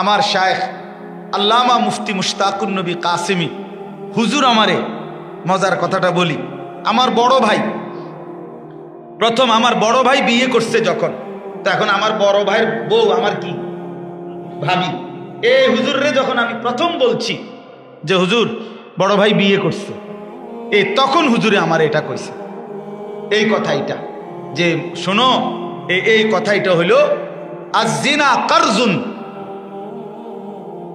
আমার শায়েখ আল্লামা মুফতি মুশতাকুন নবী কাসেমি হুজুর আমারে মজার কথাটা বলি, আমার বড় ভাই প্রথম আমার বড় ভাই বিয়ে করছে যখন, তো এখন আমার বড় ভাইয়ের বউ আমার কি ভাবি। এই হুজুর রে যখন আমি প্রথম বলছি যে হুজুর বড় ভাই বিয়ে করছে, তখন হুজুরে আমার এটা কইছে এই কথাইটা যে শোনো এই কথাইটা হইল আয-যিনা কারজুন।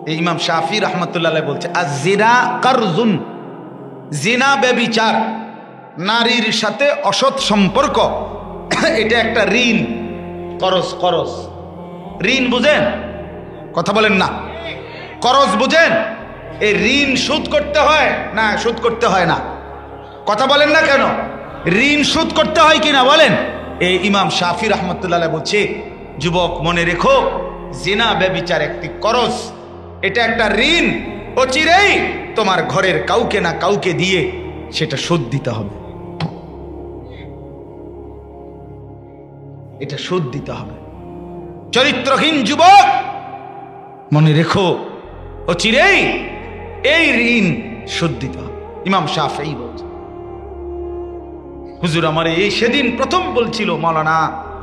এই ইমাম শাফি রাহমাতুল্লাহ আলাইহি বলছে আয-যিনা কারজুন, জিনা ব্যভিচার, নারীর সাথে অসৎ সম্পর্ক, এটা একটা ঋণ, করজ। করজ ঋণ বুঝেন? কথা বলেন না। করজ বুঝেন? এই ঋণ শোধ করতে হয় না শোধ করতে হয় না? কথা বলেন না কেন? ঋণ শোধ করতে হয় কিনা বলেন? এই ইমাম শাফি রাহমাতুল্লাহ আলাইহি বলছে যুবক মনে রেখো, জিনা ব্যভিচার একটি করজ, এটা একটা ঋণ, অচিরেই তোমার ঘরের কাউকে না কাউকে দিয়ে সেটা শোধ দিতে হবে, এটা শোধ দিতে হবে। চরিত্রহীন যুবক মনে রেখো, অচিরেই এই ঋণ শোধ দিতে হবে। ইমাম শাফিঈ বলছে। হুজুর আমার এই সেদিন প্রথম বলছিল, মাওলানা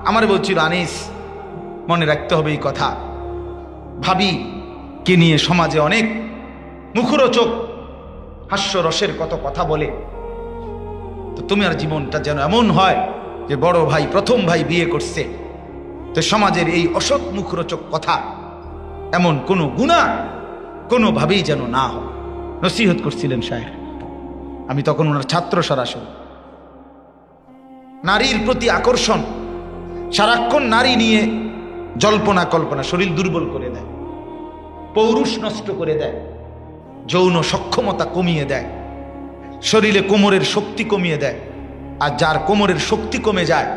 আমার বলছিল আনিস মনে রাখতে হবে এই কথা, ভাবি কে নিয়ে সমাজে অনেক মুখরোচক হাস্যরসের কত কথা বলে, তো তোমার জীবনটা যেন এমন হয় যে বড় ভাই প্রথম ভাই বিয়ে করছে, তো সমাজের এই অসৎ মুখরোচক কথা এমন কোনো গুনাহ কোনোভাবেই যেন না হয়। নসিহত করছিলেন শায়েখ, আমি তখন ওনার ছাত্র। সরাসরি নারীর প্রতি আকর্ষণ, সারাক্ষণ নারী নিয়ে জল্পনা কল্পনা শরীর দুর্বল করে দেয়, পৌরুষ নষ্ট করে দেয়, যৌন সক্ষমতা কমিয়ে দেয়, শরীরে কোমরের শক্তি কমিয়ে দেয়। আর যার কোমরের শক্তি কমে যায়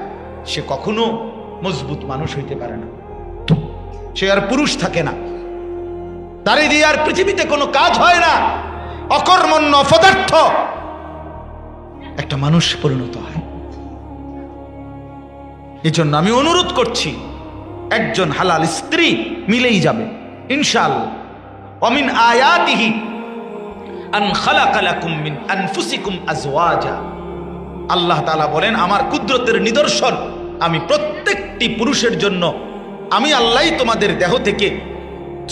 সে কখনো মজবুত মানুষ হইতে পারে না, সে আর পুরুষ থাকে না, তারে দিয়ে আর পৃথিবীতে কোনো কাজ হয় না, অকর্মণ্য অপদার্থ একটা মানুষ পরিণত হয়। এই জন্য আমি অনুরোধ করছি, একজন হালাল স্ত্রী মিলেই যাবে ইনশাআল্লাহ। ওয়ামিন আয়াতিহি আন খালাকা লাকুম মিন আনফুসিকুম আজওয়াজা, আল্লাহ তাআলা বলেন আমার কুদরতের নিদর্শন, আমি প্রত্যেকটি পুরুষের জন্য আমি আল্লাহই তোমাদের দেহ থেকে,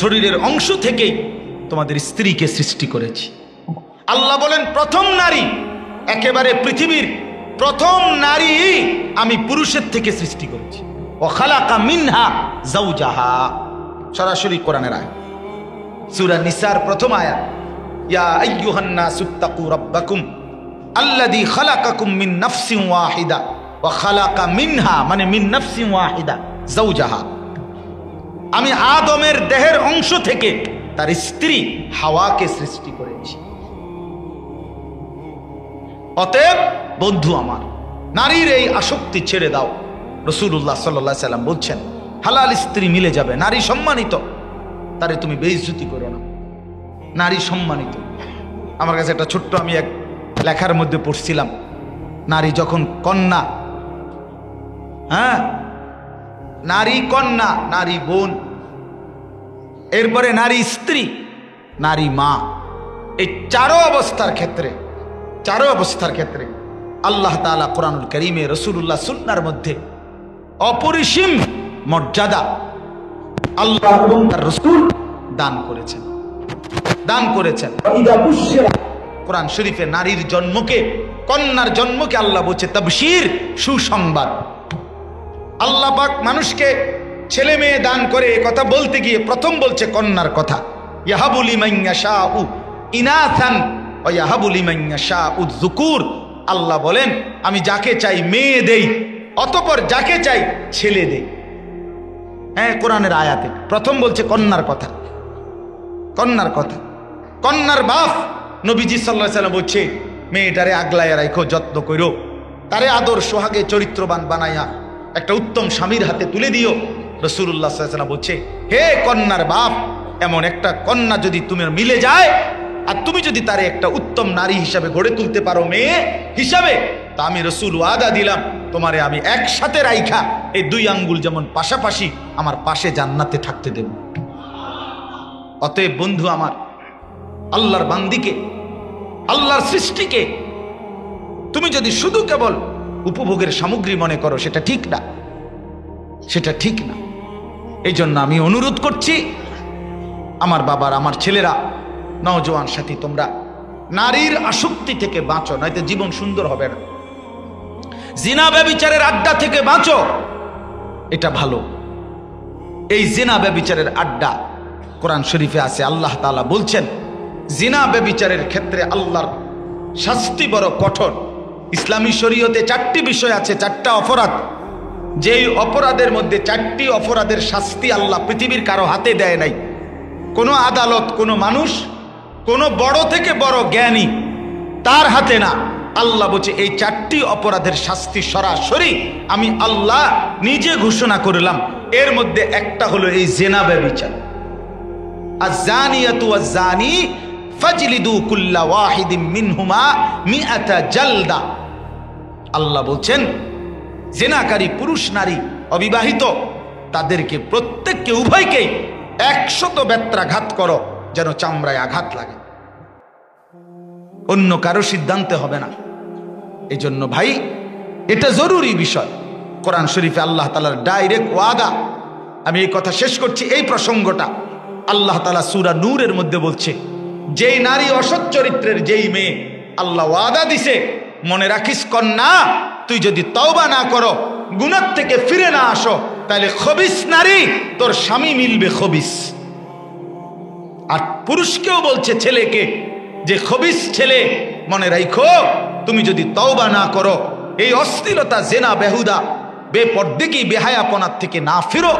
শরীরের অংশ থেকে তোমাদের স্ত্রীকে সৃষ্টি করেছি। আল্লাহ বলেন প্রথম নারী, একেবারে পৃথিবীর প্রথম নারী আমি পুরুষের থেকে সৃষ্টি করেছি। ওয়া খালাকা মিনহা যাওজাহা, সরাসরি কোরআনের আয়াত, সূরা নিসার প্রথম আয়াত, ইয়া আইয়ুহান নাসুত্তাকু রাব্বাকুম আল্লাযী খালাকাকুম মিন নাফসিন ওয়াহিদা ওয়া খালাকা মিনহা, মানে মিন নাফসিন ওয়াহিদা যাওজাহা, আমি আদমের দেহের অংশ থেকে তার স্ত্রী হাওয়াকে সৃষ্টি করেছি। অতএব বন্ধু আমার, নারীর এই আসক্তি ছেড়ে দাও। রাসূলুল্লাহ সাল্লাল্লাহু আলাইহি সাল্লাম বলছেন হালাল স্ত্রী মিলে যাবে, নারী সম্মানিত, তারে তুমি বেইজ্জতি করো না, নারী সম্মানিত। আমার কাছে একটা ছোট্ট, আমি এক লেখার মধ্যে পড়ছিলাম, নারী যখন কন্যা, নারী কন্যা, নারী বোন, এরপরে নারী স্ত্রী, নারী মা, এই চারো অবস্থার ক্ষেত্রে আল্লাহ তাআলা কোরআনুল কারীমে রাসূলুল্লাহ সুন্নাহর মধ্যে অপরিসীম মর্যাদা আল্লাহ এবং তার রাসূল দান করেছেন। কোরআন শরীফে নারীর জন্মকে, কন্যার জন্মকে আল্লাহ বলছে তাবশীর, সুসংবাদ। আল্লাহ পাক মানুষকে ছেলে মেয়ে দান করে এ কথা বলতে গিয়ে প্রথম বলছে কন্যার কথা, ইয়াহাবু লিমান ইয়াশাউ ইনাসান ওয়া ইয়াহাবু লিমান ইয়াশাউ যুকুর। আল্লাহ বলেন আমি যাকে চাই মেয়ে দেই, অতঃপর যাকে চাই ছেলে দেই। কোরআনের আয়াতে প্রথম বলছে কন্যার কথা। কন্যার বাপ নবীজি সাল্লাল্লাহু আলাইহি ওয়াসাল্লাম বলছে মেয়েটারে আগলাইয়া রাখো, যত্ন করো, তারে আদর সোহাগে চরিত্রবান বানাইয়া একটা উত্তম স্বামীর হাতে তুলে দিও। রাসূলুল্লাহ সাল্লাল্লাহু আলাইহি ওয়াসাল্লাম বলছে হে কন্যার বাপ, এমন একটা কন্যা যদি তোমার মিলে যায় আর তুমি যদি তারে একটা উত্তম নারী হিসাবে গড়ে তুলতে পারো, মেয়ে হিসাবে, তা আমি রাসূল ওয়াদা দিলাম তোমারে আমি একসাথে রাইখা এই দুই আঙ্গুল যেমন পাশাপাশি আমার পাশে জান্নাতে থাকতে দেব। অতএব বন্ধু আমার, আল্লাহর বান্দিকে, আল্লাহর সৃষ্টিকে তুমি যদি শুধু কেবল উপভোগের সামগ্রী মনে করো, সেটা ঠিক না, সেটা ঠিক না। এই জন্য আমি অনুরোধ করছি, আমার বাবার, আমার ছেলেরা, নওজোয়ান সাথী, তোমরা নারীর আসক্তি থেকে বাঁচো, নয়তো জীবন সুন্দর হবে না। জিনা ব্যভিচারের আড্ডা থেকে বাঁচো, এটা ভালো। এই জিনা ব্যভিচারের আড্ডা কোরআন শরীফে আছে, আল্লাহ তাআলা বলছেন জিনা ব্যভিচারের ক্ষেত্রে আল্লাহর শাস্তি বড় কঠোর। ইসলামী শরীয়তে 4টি বিষয় আছে, 4টা অপরাধ, যেই অপরাধের মধ্যে 4টি অপরাধের শাস্তি আল্লাহ পৃথিবীর কারো হাতে দেয় নাই। কোনো আদালত, কোনো মানুষ, কোনো বড় থেকে বড় জ্ঞানী, তার হাতে না। আল্লাহ বলছে এই 4টি অপরাধের শাস্তি সরাসরি আমি আল্লাহ নিজে ঘোষণা করলাম। এর মধ্যে একটা হলো এই জিনা ব্যভিচার। আয-যানিয়াতু ওয়াজ-যানি ফাজলিদু কুল্লা ওয়াহিদিম মিনহুমা মিআতা জালদা। আল্লাহ বলছেন জিনাকারী পুরুষ নারী অবিবাহিত তাদেরকে প্রত্যেককে, উভয়কেই 100 বেত্রাঘাত করো, যেন চামড়ায় আঘাত লাগে। অন্য কারো সিদ্ধান্তে হবে না। এই জন্য ভাই, এটা জরুরি বিষয়। কোরআন শরীফে আল্লাহ তাআলার ডাইরেক্ট ওয়াদা। আমি এই কথা শেষ করছি, এই প্রসঙ্গটা আল্লাহ তাআলা সূরা নূরের মধ্যে বলছে, যেই নারী অসৎ চরিত্রের, যেই মেয়ে, আল্লাহ ওয়াদা দিছে, মনে রাখিস কন্যা, তুই যদি তওবা না করো, গুনাহ থেকে ফিরে না আসো, তাহলে খবিস নারী তোর স্বামী মিলবে খবিস। আর পুরুষকেও বলছে, ছেলেকে, যে খবিস ছেলে, মনে রাখো তুমি যদি তওবা না করো, এই অশ্লীলতা, জেনা, বেহুদা, বেপরদেকি, বেহায়াপনার থেকে না ফিরো,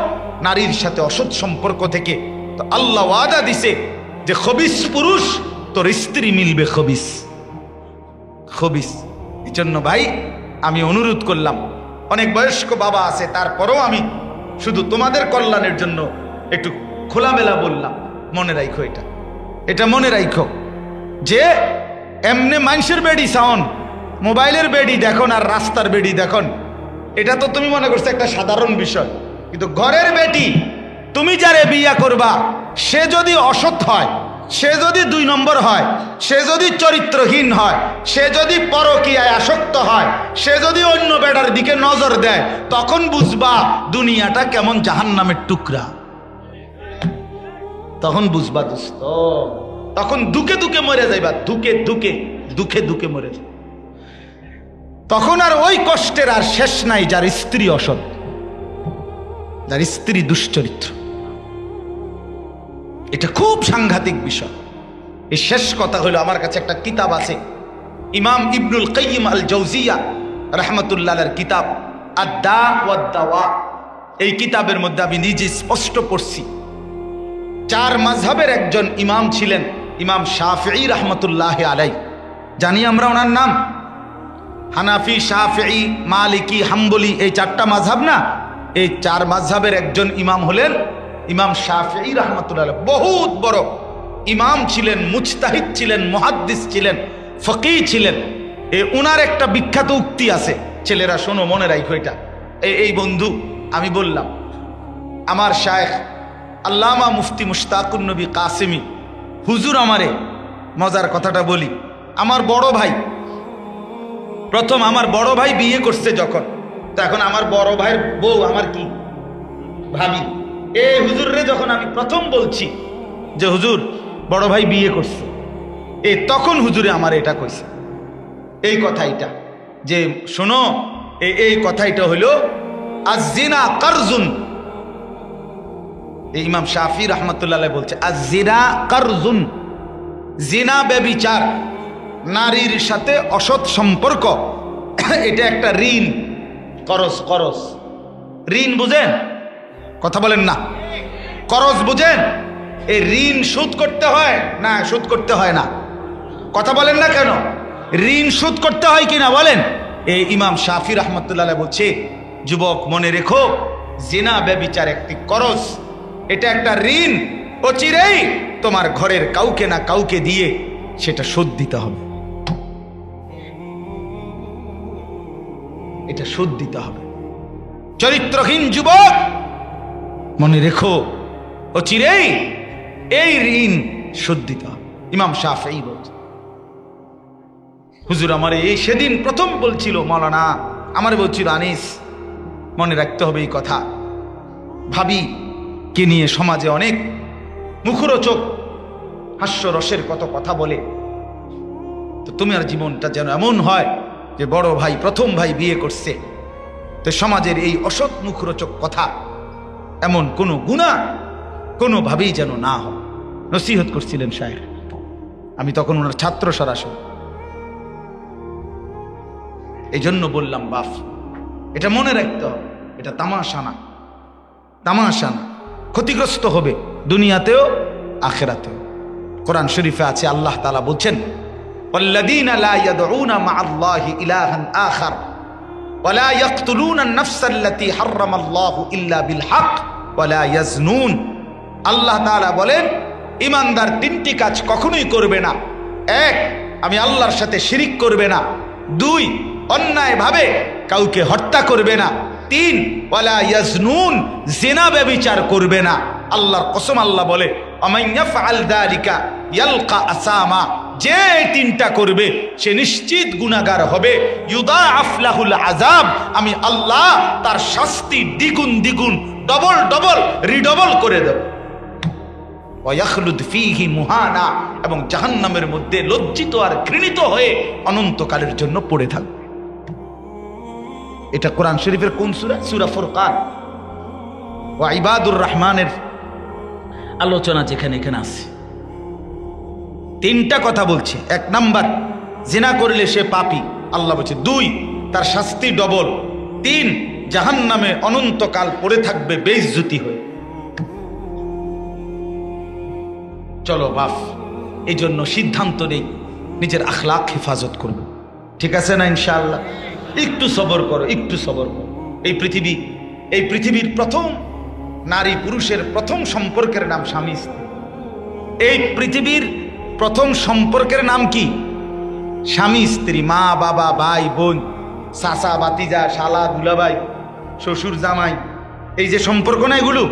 নারীর সাথে অসৎ সম্পর্ক থেকে, তো আল্লাহ ওয়াদা দিছে যে খবিস পুরুষ তোর স্ত্রী মিলবে খবিস, খবিস। এই জন্য ভাই আমি অনুরোধ করলাম, অনেক বয়স্ক বাবা আছে, তারপরেও আমি শুধু তোমাদের কল্যাণের জন্য একটু খোলামেলা বললাম, মনে রাখো এটা, এটা মনে রাখো যে এমনি মানুষের বেডি সাউন্ড, মোবাইলের বেডি দেখুন আর রাস্তার বেডি দেখুন, এটা তো তুমি মনে করছো একটা সাধারণ বিষয়, কিন্তু ঘরের বেটি তুমি যারে বিয়া করবা, সে যদি অসৎ হয়, সে যদি 2 নম্বর হয়, সে যদি চরিত্রহীন হয়, সে যদি পরকীয়ায় আসক্ত হয়, সে যদি অন্য বেটার দিকে নজর দেয়, তখন বুঝবা দুনিয়াটা কেমন জাহান্নামের টুকরা। তখন বুঝবা দোস্ত, তখন দুকে দুকে মরে যাইবা, দুকে দুকে দুঃখে দুঃখে মরে যাবে। তখন আর ওই কষ্টের আর শেষ নাই, যার স্ত্রী অসৎ, যার স্ত্রী দুশ্চরিত্র। এটা খুব সাংঘাতিক বিষয়। এই শেষ কথা হলো, আমার কাছে একটা কিতাব আছে, ইমাম ইবনুল কাইয়িম আল জাওজিয়া রাহমাতুল্লাহর কিতাব আদ-দা ওয়াদ-দাওয়া। এই কিতাবের মধ্যে আমি নিজে স্পষ্ট পড়ছি, 4 মাযহাবের একজন ইমাম ছিলেন, ইমাম শাফিঈ রাহমাতুল্লাহ আলাইহি। জানি আমরা ওনার নাম, হানাফি, শাফিঈ, মালিকি, হাম্বলি, এই 4টা মাযহাব না, এই 4 মাযহাবের একজন ইমাম হলেন ইমাম শাফিঈ রাহমাতুল্লাহ আলাইহি। বহুত বড় ইমাম ছিলেন, মুজতাহিদ ছিলেন, মুহাদ্দিস ছিলেন, ফকিহ ছিলেন। ওনার একটা বিখ্যাত উক্তি আছে, ছেলেরা শোনো, মনে রাখো এটা। এই বন্ধু, আমি বললাম, আমার শায়েখ আল্লামা মুফতি মুশতাকুন নবী কাসেমি হুজুর আমারে, মজার কথাটা বলি, আমার বড় ভাই, প্রথম আমার বড় ভাই বিয়ে করছে যখন, তো এখন আমার বড় ভাইয়ের বউ আমার কি ভাবি। এই হুজুররে যখন আমি প্রথম বলছি যে হুজুর বড় ভাই বিয়ে করছে, তখন হুজুরে আমার এটা কইছে, এই কথাইটা যে শোনো, এই কথাইটা হইল আজ-জিনা কারজুন। ইমাম শাফি রাহমাতুল্লাহ বলছে আজ-জিনা কারজুন, জিনা ব্যভিচার, নারীর সাথে অসৎ সম্পর্ক, এটা একটা ঋণ, করজ, করজ, ঋণ বুঝেন? কথা বলেন না, করজ বুঝেন? এই ঋণ শোধ করতে হয় না, শোধ করতে হয় না? কথা বলেন না কেন? ঋণ শোধ করতে হয় কিনা বলেন? এই ইমাম শাফি রাহমাতুল্লাহ বলছে, যুবক মনে রেখো, জিনা ব্যভিচার একটি করজ, এটা একটা ঋণ, অচিরেই তোমার ঘরের কাউকে না কাউকে দিয়ে সেটা শোধ দিতে হবে, এটা শোধ দিতে হবে। চরিত্রহীন যুবক মনে রেখো, অচিরেই এই ঋণ শোধ দিতে হবে। ইমাম শাফেঈ বলছে, হুজুর আমার এই সেদিন প্রথম বলছিল মাওলানা, আমার বলছিল আনিস মনে রাখতে হবে এই কথা, ভাবি কে নিয়ে সমাজে অনেক মুখরোচক হাস্যরসের কত কথা বলে, তো তোমার জীবনটা যেন এমন হয় যে বড় ভাই প্রথম ভাই বিয়ে করছে, তো সমাজের এই অসৎ মুখরোচক কথা এমন কোনো গুনাহ কোনোভাবেই যেন না হয়। নসিহত করছিলেন শায়েখ, আমি তখন ওনার ছাত্র সরাসরি। এই জন্য বললাম বাপ, এটা মনে রাখতে হবে, এটা তামাশা না, তামাশা না, ক্ষতিগ্রস্ত হবে দুনিয়াতেও আখিরাতেও। কোরআন শরীফে আছে আল্লাহ তাআলা বলছেন, ওয়াল্লাযীনা লা ইয়াদউনা মা'আল্লাহি ইলাহান আখার ওয়া লা ইয়াকতুলুনা আন-নাফসাল্লাতী হারামাল্লাহু ইল্লা বিল হক ওয়া লা ইয়াজনুন। আল্লাহ তাআলা বলেন ঈমানদার তিনটি কাজ কখনোই করবে না। এক, আমি আল্লাহর সাথে শিরিক করবে না। দুই, অন্যায়ভাবে কাউকে হত্যা করবে না। তিন, ওয়ালা ইয়াজনুন, জিনা ব্যভিচার করবে না। আল্লাহর কসম আল্লাহ বলে, ওয়ামান ইয়াফআল যালিকা ইয়ালকা আসামা, যে এই তিনটা করবে সে নিশ্চিত গুনাহগার হবে। ইউদাআফ লাহুল আযাব, আমি আল্লাহ তার শাস্তি দ্বিগুণ দ্বিগুণ ডবল ডবল রিডবল করে দেব। ওয়ায়াখলুদ ফীহি মুহানা, এবং জাহান্নামের মধ্যে লজ্জিত আর ঘৃণিত হয়ে অনন্তকালের জন্য পড়ে থাকবে। এটা কোরআন শরীফের কোন সূরা? সূরা ফুরকান। ওয়া ইবাদুর রহমানের আলোচনা যেখানে এখানে আছে, তিনটা কথা বলছে। এক নাম্বার, জিনা করলে সে পাপী, আল্লাহ বলছে। দুই, তার শাস্তি ডবল। তিন, জাহান্নামে অনন্তকাল পড়ে থাকবে বেইজ্জতি হয়ে। চলো বাপ, এই জন্য সিদ্ধান্ত নেই নিজের আখলাক হেফাজত করবে, ঠিক আছে না ইনশাআল্লাহ? একটু সবর করো, একটু সবর করো। এই পৃথিবীর প্রথম নারী পুরুষের প্রথম সম্পর্কের নাম স্বামী স্ত্রী। এই পৃথিবীর প্রথম সম্পর্কের নাম কি? স্বামী স্ত্রী। মা বাবা, ভাই বোন, চাচা ভাতিজা, শালা দুলাভাই, শ্বশুর জামাই, এই যে সম্পর্ক না এগুলো,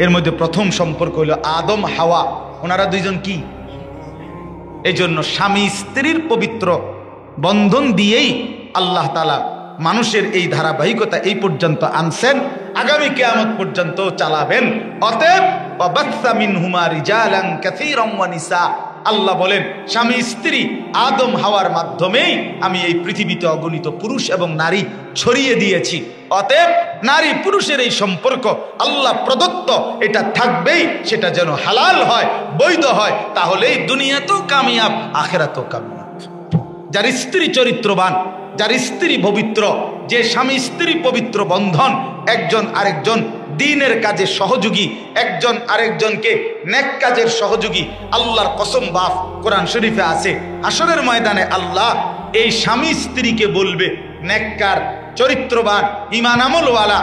এর মধ্যে প্রথম সম্পর্ক হলো আদম হাওয়া, ওনারা দুইজন কি? এই জন্য স্বামী স্ত্রীর পবিত্র বন্ধন দিয়েই আল্লাহ তাআলা মানুষের এই ধারাবাহিকতা এই পর্যন্ত আনছেন, আগামী কিয়ামত পর্যন্ত চালাবেন। অতএব ওয়াবাসসা মিনহুমা রিজালান কাসীরান ওয়া নিসা, আল্লাহ বলেন স্বামী স্ত্রী আদম হাওয়ার মাধ্যমেই আমি এই পৃথিবীতে অগণিত পুরুষ এবং নারী ছড়িয়ে দিয়েছি। অতএব নারী পুরুষের এই সম্পর্ক আল্লাহ প্রদত্ত, এটা থাকবেই, সেটা যেন হালাল হয়, বৈধ হয়, তাহলেই দুনিয়াতেও কামিয়াব, আখিরাতেও কামিয়াব। যার স্ত্রী চরিত্রবান, যার স্ত্রী পবিত্র, যে স্বামী স্ত্রী পবিত্র বন্ধন, একজন আরেকজন দ্বীনের কাজে সহযোগী, একজন আরেকজনকে নেক কাজের সহযোগী। আল্লাহর কসম বাপ, কোরআন শরীফে আছে, হাসরের ময়দানে আল্লাহ এই স্বামী স্ত্রীকে বলবে, নেককার চরিত্রবান ঈমান আমলওয়ালা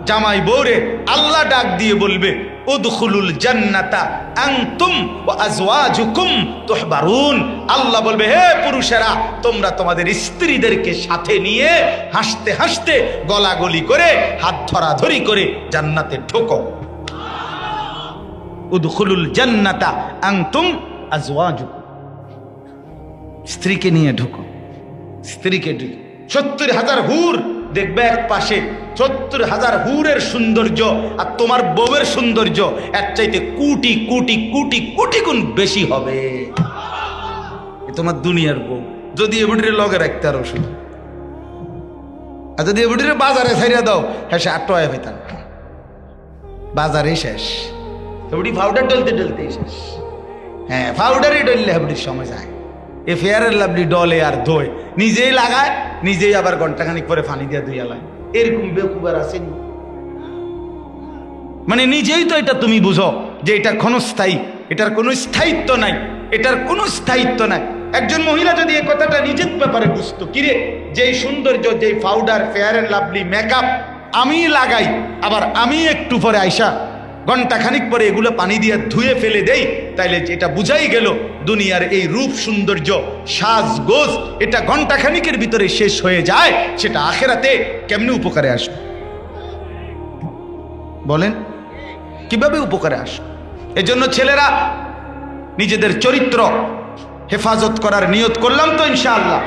জামাই বউরে আল্লাহ ডাক দিয়ে বলবে, উদখুলুল জান্নাতা আনতুম ওয়া আজওয়াজুকুম তুহবারুন। আল্লাহ বলবে, হে পুরুষেরা, তোমরা তোমাদের স্ত্রীদেরকে সাথে নিয়ে হাসতে হাসতে, গলাগলি করে, হাত ধরাধরি করে জান্নাতে ঢোকো। উদখুলুল জান্নাতা আনতুম আজওয়াজুকুম, স্ত্রীকে নিয়ে ঢোকো, স্ত্রীকে ঢোকো। 70,000 হুর দেখবে এক পাশে, 70,000 হুরের সৌন্দর্য আর তোমার বউয়ের সৌন্দর্য এর চাইতে কোটি কোটি কোটি কোটি গুণ বেশি হবে। তোমার দুনিয়ার বউ যদি এbuটিরে লগে রাখতে আরো শুধু, আর যদি এbuটিরে বাজারে ছাইড়া দাও, হ্যাঁ সে আটয় হইতাম, বাজারে শেষ, এbuটি পাউডার ডলতে ডলতেই শেষ। হ্যাঁ, পাউডারই ডললে এbuটির সময় যায়। এ ফেয়ার এন্ড লাভলি ডলে আর ধোয়, নিজেই লাগায়, নিজেই আবার ঘন্টাখানিক পরে পানি দিয়ে ধুইয়া লায়। এরকম বেকুবার আসেনি? মানে নিজেই তো এটা তুমি বুঝো যে এটা ক্ষণস্থায়ী, এটার কোনো স্থায়িত্ব নাই, এটার কোনো স্থায়িত্ব নাই। একজন মহিলা যদি এই কথাটা নিজের ব্যাপারে বুঝতো, কিরে যেই সৌন্দর্য, যেই powder, Fair and Lovely, makeup আমি লাগাই, আবার আমি একটু পরে আইসা ঘন্টাখানিক পরে এগুলো পানি দিয়ে ধুয়ে ফেলে দেই, তাইলে এটা বুঝাই গেল দুনিয়ার এই রূপ সৌন্দর্য সাজগোজ এটা ঘন্টাখানিকের ভিতরে শেষ হয়ে যায়, সেটা আখেরাতে কেমনে উপকারে আসবে? বলেন কিভাবে উপকারে আসবে? এজন্য ছেলেরা নিজেদের চরিত্র হেফাজত করার নিয়ত করলাম তো ইনশাআল্লাহ?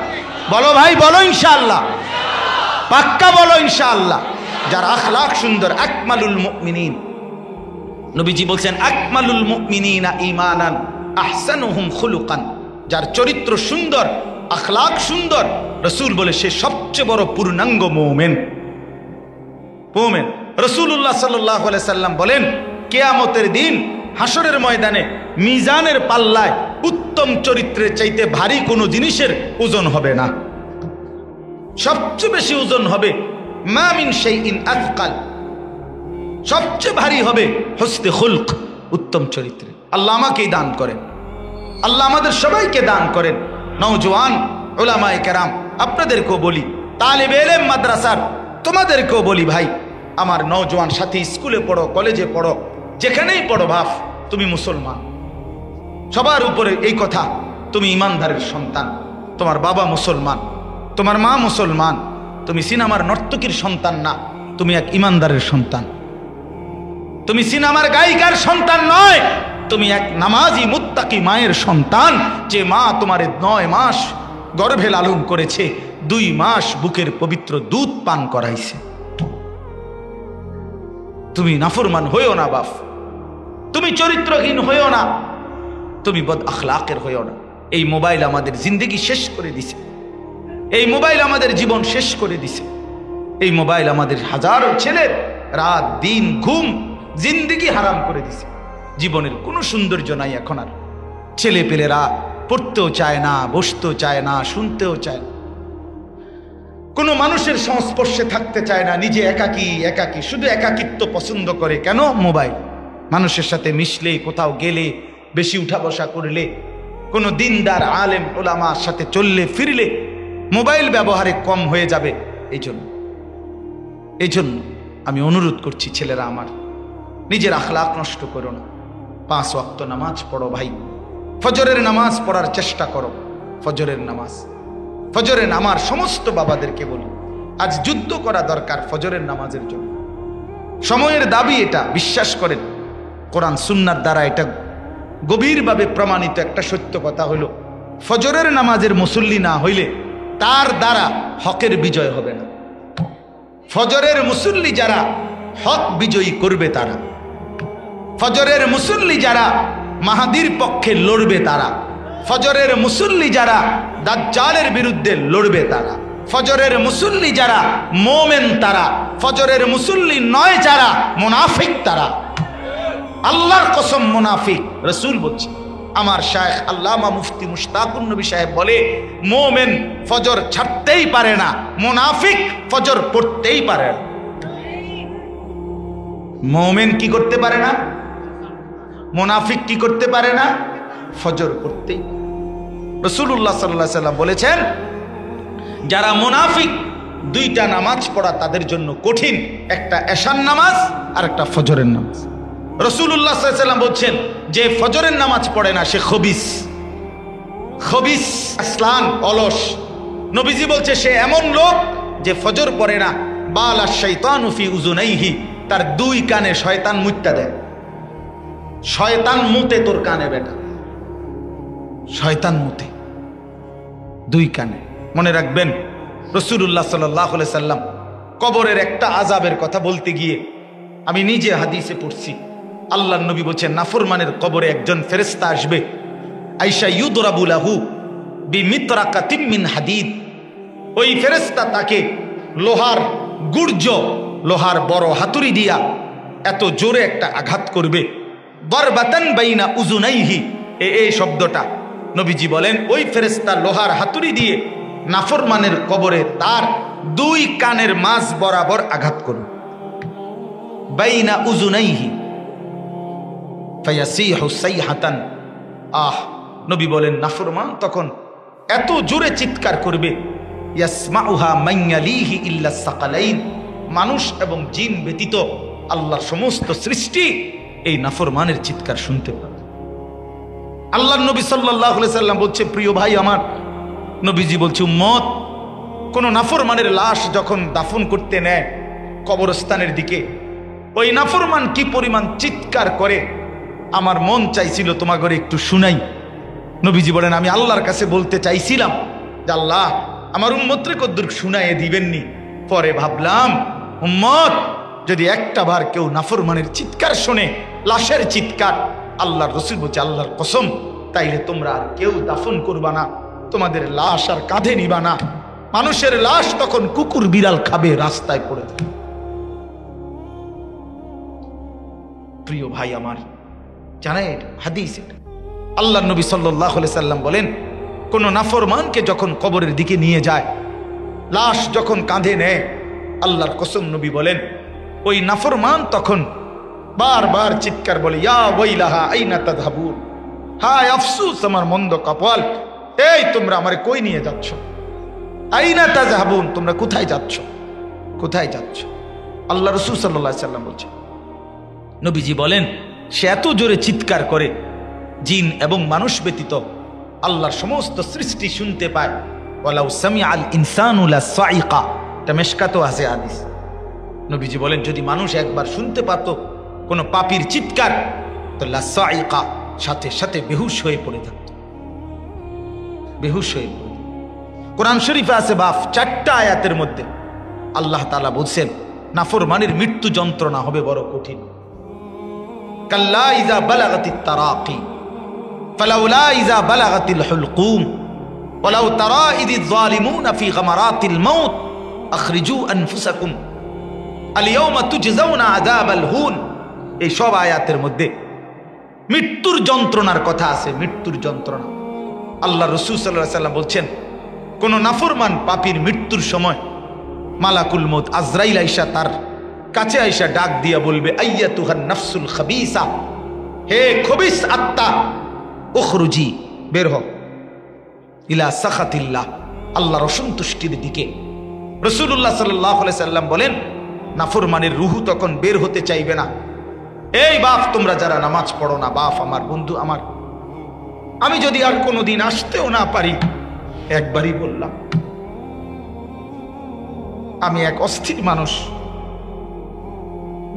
বলো ভাই, বলো ইনশাআল্লাহ, পাক্কা বলো ইনশাআল্লাহ। যার আখলাক সুন্দর, আকমালুল মুমিনিন, নবীজি বলছেন আকমালুল মুমিনিনা ঈমানান আহসানুহুম খুলুকান। যার চরিত্র সুন্দর, আখলাক সুন্দর, রাসূল বলে সে সবচেয়ে বড় পূর্ণাঙ্গ মুমিন। মুমিন রাসূলুল্লাহ সাল্লাল্লাহু আলাইহি সাল্লাম বলেন, কিয়ামতের দিন হাসরের ময়দানে মিজানের পাল্লায় উত্তম চরিত্রের চাইতে ভারী কোনো জিনিসের ওজন হবে না। সবচেয়ে বেশি ওজন হবে মা মিন শাইইন আথকাল, সবচেয়ে ভারী হবে হুসনে খুলক, উত্তম চরিত্রে। আল্লাহ আমাকেই দান করেন, আল্লাহ আমাদের সবাইকে দান করেন। নওজোয়ান উলামায়ে কেরাম, আপনাদেরকেও বলি, তালিবে ইলম মাদ্রাসার তোমাদেরকেও বলি, ভাই আমার নওজোয়ান সাথী, স্কুলে পড়ো, কলেজে পড়ো, যেখানেই পড়ো, ভাব তুমি মুসলমান। সবার উপরে এই কথা, তুমি ইমানদারের সন্তান, তোমার বাবা মুসলমান, তোমার মা মুসলমান, তুমি সিনেমার নর্তকীর সন্তান না, তুমি এক ইমানদারের সন্তান। তুমি সিনেমার গায়িকার সন্তান নয়, তুমি এক নামাজি মুত্তাকি মায়ের সন্তান, যে মা তোমারে 9 মাস গর্ভে লালন করেছে, 2 মাস বুকের পবিত্র দুধ পান করাইছে। তুমি নাফরমান হইও না বাপ, তুমি চরিত্রহীন হইও না, তুমি বদ আখলাকের হইও না। এই মোবাইল আমাদের জিন্দগি শেষ করে দিছে, এই মোবাইল আমাদের জীবন শেষ করে দিছে। এই মোবাইল আমাদের হাজারো ছেলের রাত দিন ঘুম জিন্দগি হারাম করে দিছে। জীবনের কোনো সৌন্দর্য নাই এখন আর। ছেলে পেলেরা পড়তেও চায় না, বসতেও চায় না, শুনতেও চায় না, কোনো মানুষের সংস্পর্শে থাকতে চায় না, নিজে একাকী একাকী, শুধু একাকিত্ব পছন্দ করে। কেন? মোবাইল। মানুষের সাথে মিশলে, কোথাও গেলে, বেশি উঠা বসা করলে, কোনো দিনদার আলেম ওলামার সাথে চললে ফিরলে মোবাইল ব্যবহারে কম হয়ে যাবে। এই জন্য আমি অনুরোধ করছি, ছেলেরা আমার, নিজের আখলাক নষ্ট করো না। 5 ওয়াক্ত নামাজ পড়ো ভাই, ফজরের নামাজ পড়ার চেষ্টা করো। ফজরের নামাজ, ফজরের নামাজ, সমস্ত বাবাদেরকে বলি, আজ যুদ্ধ করা দরকার ফজরের নামাজের জন্য। সময়ের দাবি এটা, বিশ্বাস করেন। কোরআন সুন্নাহর দ্বারা এটা গভীরভাবে প্রমাণিত একটা সত্য কথা হলো, ফজরের নামাজের মুসল্লি না হইলে তার দ্বারা হকের বিজয় হবে না। ফজরের মুসল্লি যারা হক বিজয়ী করবে তারা, ফজরের মুসল্লি যারা মাহাদির পক্ষে লড়বে তারা, ফজরের মুসল্লি যারা দাজ্জালের বিরুদ্ধে লড়বে তারা, ফজরের মুসল্লি যারা মোমেন তারা, ফজরের মুসল্লি নয় যারা মুনাফিক তারা। আল্লাহর কসম মুনাফিক। রাসূল বলছে, আমার শায়েখ আল্লামা মুফতি মুশতাকুন নবী সাহেব বলে, মোমেন ফজর ছাড়তেই পারে না, মুনাফিক ফজর পড়তেই পারে না। মোমেন কি করতে পারে না? মুনাফিক কি করতে পারে না? ফজর পড়তেই। রাসূলুল্লাহ সাল্লাল্লাহু আলাইহি সাল্লাম বলেছেন, যারা মুনাফিক, 2টা নামাজ পড়া তাদের জন্য কঠিন, একটা এশার নামাজ আর একটা ফজরের নামাজ। রাসূলুল্লাহ সাল্লাল্লাহু আলাইহি সাল্লাম বলছেন, যে ফজরের নামাজ পড়ে না সে খবিস, খবিস, আসলান, অলস। নবীজি বলছে, সে এমন লোক যে ফজর পড়ে না, বালা শাইতানু ফি উযুনাইহি, তার 2 কানে শয়তান মুত্তা দেয়। শয়তান মুতে তোর কানে বেটা, শয়তান মুতে 2 কানে। মনে রাখবেন, রাসূলুল্লাহ সাল্লাল্লাহু আলাইহি সাল্লাম কবরের একটা আযাবের কথা বলতে গিয়ে আমি নিজে হাদিসে পড়ছি, আল্লাহর নবী বলছেন, নাফরমানের কবরে একজন ফেরেশতা আসবে, আয়েশা ইউদরাবু লাহু বিমিতরাকাতিম মিন হাদিদ। ওই ফেরেশতা তাকে লোহার গুর্জ, লোহার বড় হাতুড়ি দিয়া এত জোরে একটা আঘাত করবে, দরবাতান বাইনা উযুনাইহি। এই শব্দটা নবীজি বলেন, ওই ফেরেশতা লোহার হাতুড়ি দিয়ে নাফরমানের কবরে তার 2 কানের মাঝ বরাবর আঘাত করবে, বাইনা উযুনাইহি ফায়াসিহু সাইহাতান। নবী বলেন, নাফরমান তখন এত জোরে চিৎকার করবে, ইয়াসমাউহা মান ইয়ালিহি ইল্লা সাকালাইন, মানুষ এবং জিন ব্যতীত আল্লাহর সমস্ত সৃষ্টি এই নাফরমানের চিৎকার শুনতে পাবে। আল্লাহর নবী সাল্লাল্লাহু আলাইহি সাল্লাম বলছে, প্রিয় ভাই আমার, নবীজি বলছে, উম্মত, কোন নাফরমানের লাশ যখন দাফন করতে নেয় কবরস্থানের দিকে, ওই নাফরমান কি পরিমাণ চিৎকার করে আমার মন চাইছিল তোমাকে একটু শুনাই। নবীজি বলেন আমি আল্লাহর কাছে বলতে চাইছিলাম যে আল্লাহ আমার উম্মতরে কদ্দুর শুনাইয়ে দিবেননি। পরে ভাবলাম উম্মত যদি একটা বার কেউ নাফরমানের চিৎকার শোনে, লাশের চিৎকার, আল্লাহর রাসূল বলছে আল্লাহর কসম, তাইলে তোমরা আর কেউ দাফন করবা না, তোমাদের লাশ আর কাঁধে নিবা না। মানুষের লাশ তখন কুকুর বিড়াল খাবে, রাস্তায় পড়ে যাবে। প্রিয় ভাই আমার, জানেন হাদিস এটা আল্লাহ নবী সাল্লাল্লাহু আলাইহি সাল্লাম বলেন কোন নাফরমানকে যখন কবরের দিকে নিয়ে যায়, লাশ যখন কাঁধে নেয়, আল্লাহর কসম নবী বলেন ওই নাফরমান তখন বারবার চিৎকার বলে ইয়া ওয়াইলাহা আইনা তাযহাবুন, হায় আফসোস আমার মন্দ কপাল, এই তোমরা আমারে কই নিয়ে যাচ্ছ? আইনা তাযহাবুন, তোমরা কোথায় যাচ্ছ, কোথায় যাচ্ছ? আল্লাহ রাসূল সাল্লাল্লাহু আলাইহি সাল্লাম বলছেন, নবীজি বলেন সে এত জোরে চিৎকার করে জিন এবং মানুষ ব্যতীত আল্লাহর সমস্ত সৃষ্টি শুনতে পায়। ওয়ালাউ সামিআল ইনসানু লাসাইকা, এটা মিশকাতও আছে হাদিস। নবীজি বলেন যদি মানুষ একবার শুনতে পারত কোন পাপীর চিৎকার, তো লাসাইকা, সাথে সাথে বেহুশ হয়ে পড়ে থাকত, বেহুশ হয়ে পড়ে। কোরআন শরীফে আছে বাপ 4টা আয়াতের মধ্যে আল্লাহ তাআলা বলছেন নাফরমানের মৃত্যু যন্ত্রণা হবে বড় কঠিন। কাল্লা ইযা বালাগাতিত তারাকি ফালাউলা ইযা বালাগাতিল হুলকুম ওয়ালাউ তারা ইযিয যালিমুনা ফি গামারাতিল মাউত আখরিজু আনফুসাকুম আল ইয়াওমা তুজজাউনা আযাবাল হুন। এই সব আয়াতের মধ্যে মৃত্যুর যন্ত্রণার কথা আছে, মৃত্যুর যন্ত্রণা। আল্লাহ রাসূল সাল্লাল্লাহু আলাইহি ওয়াসাল্লাম বলছেন কোন নাফরমান পাপীর মৃত্যুর সময় মালাকুল মউত আজরাইল আইসা তার কাছে আইসা ডাক দিয়া বলবে আইয়াতুহান নাফসুল খাবিসা, হে খবিস আত্মা, উখরুজি, বের হও, ইলা সাখাতিল্লাহ, আল্লাহর অসন্তুষ্টির দিকে। রাসূলুল্লাহ সাল্লাল্লাহু আলাইহি সাল্লাম বলেন নাফরমানের রূহ তখন বের হতে চাইবে না। এই বাপ তোমরা যারা নামাজ পড়ো না, বাপ আমার, বন্ধু আমার, আমি যদি আর কোনোদিন আসতেও না পারি, একবারই বললাম আমি এক অস্থির মানুষ,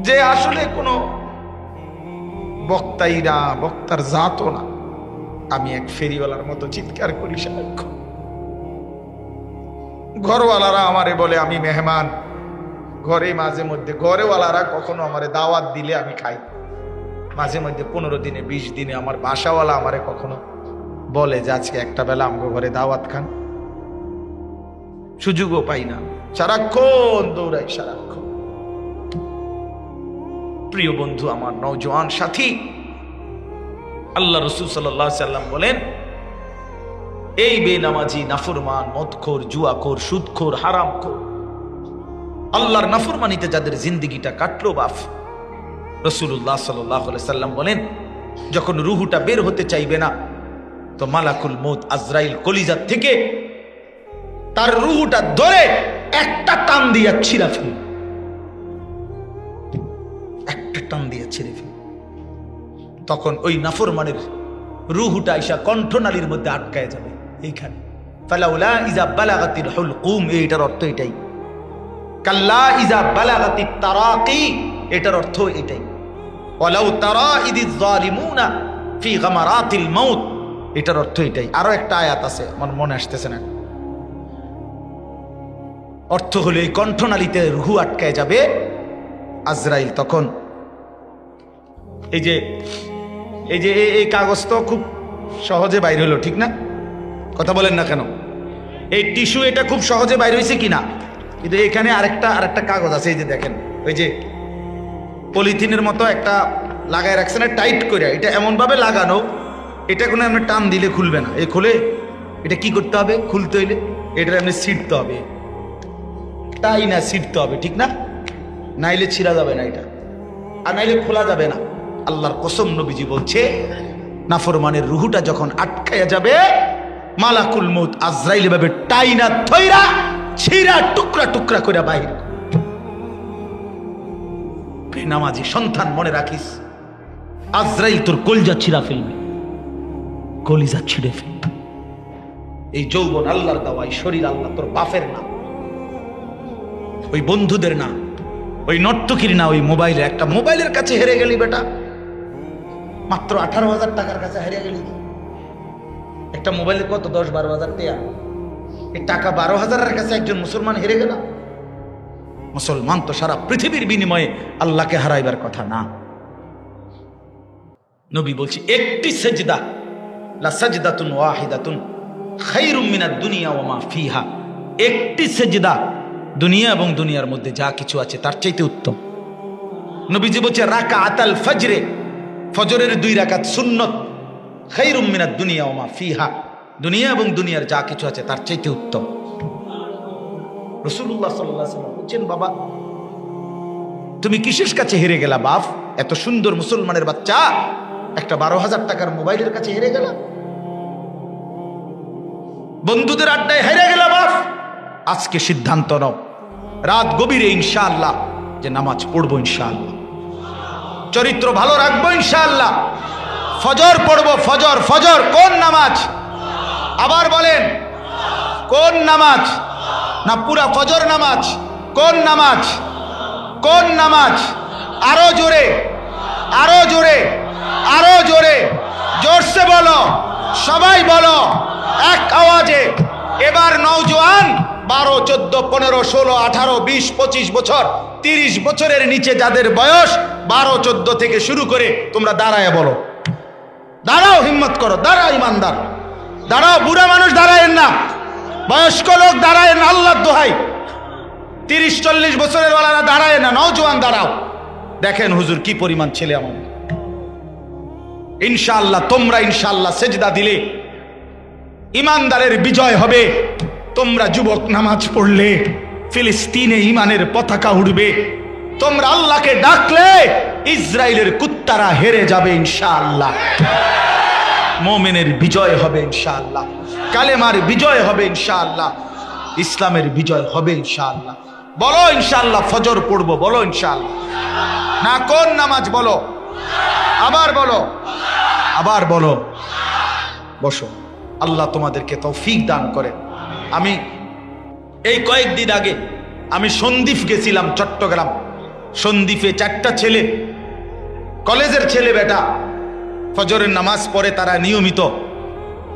যে আসলে কোনো বক্তাই না, বক্তার জাতও না, আমি এক ফেরিওয়ালার মতো চিৎকার করি সারাক্ষণ। ঘরওয়ালারা আমারে বলে আমি মেহমান, ঘরে মাঝে মধ্যে ঘরেওয়ালারা কখনো আমারে দাওয়াত দিলে আমি খাই, মাঝে মধ্যে 15 দিনে 20 দিনে আমার বাসাওয়ালা আমারে কখনো বলে যে আজকে একটা বেলা আমগো ঘরে দাওয়াত খান, সুযোগও পাই না, সারাক্ষণ দৌড়াই, সারাক্ষণ। প্রিয় বন্ধু আমার, নওজোয়ান সাথী, আল্লাহ রাসূল সাল্লাল্লাহু আলাইহি সাল্লাম বলেন এই বেনামাজি, নাফরমান, মদখোর, জুয়াখোর, সুদখোর, হারামখোর, আল্লাহর নাফরমানিতে যাদের জিন্দেগিটা কাটলো বাপ, রাসূলুল্লাহ সাল্লাল্লাহু আলাইহি সাল্লাম বলেন যখন রূহটা বের হতে চাইবে না, তো মালাকুল মউত আজরাইল কলিজা থেকে তার রূহটা ধরে একটা টান দিয়া ছিঁড়া ফেলে, একটা টান দিয়া ছিঁড়ে ফেলে। তখন ওই নাফরমানের রূহটা আইসা কণ্ঠনালীর মধ্যে আটকায় যাবে এইখানে। ফালাউলা ইযা বালাগাতিল হুলকুম, এইটার অর্থ এটাই। কাল্লা ইযা বালাগাতিত তারাকি, এটার অর্থ এটাই। ওয়ালাউ তারা ইযিয যালিমুনা ফি গামারাতিল মাউত, এটার অর্থ এটাই। আরো একটা আয়াত আছে, আমার মনে আসতেছে না, অর্থ হলো এই কণ্ঠনালীতে রূহ আটকায় যাবে। আজরাইল তখন এই যে এই কাগজ তো খুব সহজে বাইর হলো, ঠিক না? কথা বলেন না কেন? এই টিস্যু এটা খুব সহজে বাইর হয়েছে কিনা, কিন্তু এখানে আরেকটা কাগজ আছে, এই যে দেখেন, ওই যে পলিথিনের মতো একটা লাগায় রাখছে না টাইট করে, এটা এমন ভাবে লাগানো, এটা কোনো এমনি টান দিলে খুলবে না। এই খুলে এটা কি করতে হবে, খুলতে হইলে এটা এমনি ছিঁড়তে হবে, তাই না? ছিঁড়তে হবে, ঠিক না? নাইলে ছিঁড়া যাবে না এটা, আর নাইলে খোলা যাবে না। আল্লাহর কসম নবীজি বলছে নাফরমানের রূহটা যখন আটকায়া যাবে, মালাকুল মউত আজরাইল ভাবে টাইনা থইরা ছিঁড়া টুকরা টুকরা করে বাহির। বেনামাজি সন্তান মনে রাখিস, আজরাইল তোর কলিজা ছিঁড়া ফেলবে, কলিজা ছিঁড়ে ফেলবে। এই যৌবন আল্লাহর দেওয়া, এই শরীর আল্লাহ, তোর বাপের না, ওই বন্ধুদের না, ওই নর্তকীর না, ওই মোবাইলের। একটা মোবাইলের কাছে হেরে গেলি বেটা, মাত্র 18,000 টাকার কাছে হারিয়ে গেলি। একটা মোবাইলে কত 10-12,000 টাকা, এই টাকা 12,000-এর কাছে একজন মুসলমান হেরে গেল। মুসলমান তো সারা পৃথিবীর বিনিময়ে আল্লাহকে হারাইবার কথা না। নবী বলছি একটি সেজদা, লা সাজদাতুন ওয়াহিদাতুন খায়রুম মিনাদ দুনিয়া ওয়া মা ফিহা, একটি সেজদা দুনিয়া এবং দুনিয়ার মধ্যে যা কিছু আছে তার চাইতে উত্তম। নবীজি বলছে রাকাআতাল ফজরে, ফজরের 2 রাকাত সুন্নত, খায়রুম মিনাদ দুনিয়া ওয়া মা ফিহা, দুনিয়া এবং দুনিয়ার যা কিছু আছে তার চাইতে উত্তম। রাসূলুল্লাহ সাল্লাল্লাহু আলাইহি ওয়াসাল্লাম বলছেন, বাবা তুমি কিসের কাছে হেরে গেলা বাপ? এত সুন্দর মুসলমানের বাচ্চা একটা 12,000 টাকার মোবাইলের কাছে হেরে গেলা, বন্ধুদের আড্ডায় হেরে গেলা বাপ। আজকে সিদ্ধান্ত নাও, রাত গভীরে ইনশাআল্লাহ যে নামাজ পড়বো, ইনশাআল্লাহ চরিত্র ভালো রাখবো, ইনশাআল্লাহ ফজর পড়বো। ফজর, ফজর কোন নামাজ? আবার বলেন কোন নামাজ? না পুরা ফজর নামাজ? কোন নামাজ? কোন নামাজ? আরো জোরে, আরো জোরে, আরো জোরে, জোরসে বলো, সবাই বলো এক আওয়াজে। এবার নওজোয়ান 12, 14, 15, 16, 18, 20, 25 বছর, 30 বছরের নিচে যাদের বয়স 12, 14 থেকে শুরু করে তোমরা দাঁড়ায় বলো, দাঁড়াও, হিম্মত করো, দাঁড়াও ইমানদার, দাঁড়াও। বুড়া মানুষ দাঁড়ায়েন না, বয়স্ক লোক দাঁড়ায়েন না, আল্লাহর দোহাই। 30-40 বছরের ওয়ালারা দাঁড়ায় না, নওজোয়ান দাঁড়াও। দেখেন হুজুর কি পরিমাণ ছেলে আমাদের। ইনশাআল্লাহ তোমরা ইনশাআল্লাহ সেজদা দিলে ইমানদারের বিজয় হবে। তোমরা যুবক নামাজ পড়লে ফিলিস্তিনে ইমানের পতাকা উড়বে। তোমরা আল্লাহকে ডাকলে ইসরায়েলের কুত্তারা হেরে যাবে ইনশাআল্লাহ। মুমিনের বিজয় হবে ইনশাআল্লাহ, কালেমার বিজয় হবে ইনশাআল্লাহ, ইসলামের বিজয় হবে ইনশাআল্লাহ। বলো ইনশাআল্লাহ ফজর পড়বো, বলো ইনশাআল্লাহ। না কোন নামাজ বলো, আবার বলো, আবার বলো। বসো, আল্লাহ তোমাদেরকে তৌফিক দান করে। আমি এই কয়েকদিন আগে আমি সন্দ্বীপ গেছিলাম, চট্টগ্রাম। সন্দ্বীপে 4টা ছেলে, কলেজের ছেলে বেটা, ফজরের নামাজ পড়ে তারা নিয়মিত।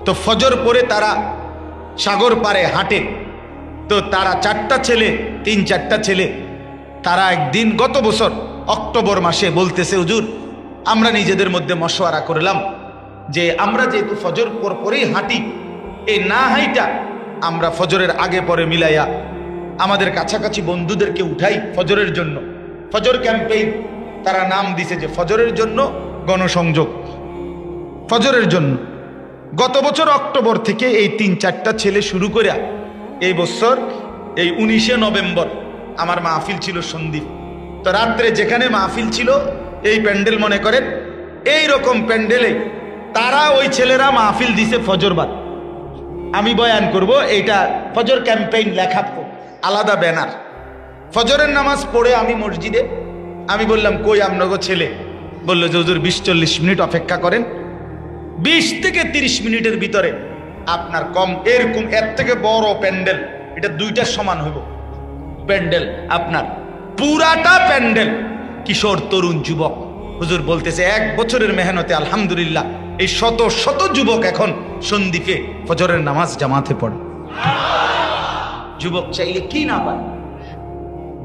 তো ফজর পড়ে তারা সাগর পারে হাঁটে। তো তারা 4টা ছেলে, 3-4টা ছেলে, তারা একদিন গত বছর অক্টোবর মাসে বলতেছে, হুজুর আমরা নিজেদের মধ্যে মশওয়ারা করলাম যে আমরা যেহেতু ফজর পরেই হাঁটি, এই না হাইটা আমরা ফজরের আগে পরে মিলাইয়া আমাদের কাছাকাছি বন্ধুদেরকে উঠাই ফজরের জন্য। ফজর ক্যাম্পেইন তারা নাম দিছে যে ফজরের জন্য গণসংযোগ, ফজরের জন্য। গত বছর অক্টোবর থেকে এই 3-4টা ছেলে শুরু করে এই বছর এই 19শে নভেম্বর আমার মাহফিল ছিল সন্দ্বীপ। তো রাত্রে যেখানে মাহফিল ছিল এই প্যান্ডেল মনে করেন এই রকম প্যান্ডেলে তারা ওই ছেলেরা মাহফিল দিছে ফজরবাদ। আমি বয়ান করব, এইটা ফজর ক্যাম্পেইন লেখা আলাদা ব্যানার। ফজরের নামাজ পড়ে আমি মসজিদে, আমি বললাম কই আপনাগো ছেলে? বললো যে হুজুর 20-40 মিনিট অপেক্ষা করেন, 20 থেকে 30 মিনিটের ভিতরে আপনার কম এরকম এর থেকে বড় প্যান্ডেল, এটা 2টার সমান হইব প্যান্ডেল, আপনার পুরাটা প্যান্ডেল কিশোর তরুণ যুবক। হুজুর বলতেছে 1 বছরের মেহনতে আলহামদুলিল্লাহ এই শত শত যুবক এখন সন্দ্বীপে ফজরের নামাজ জামাতে পড়ে। যুবক চাইলে কি না পায়?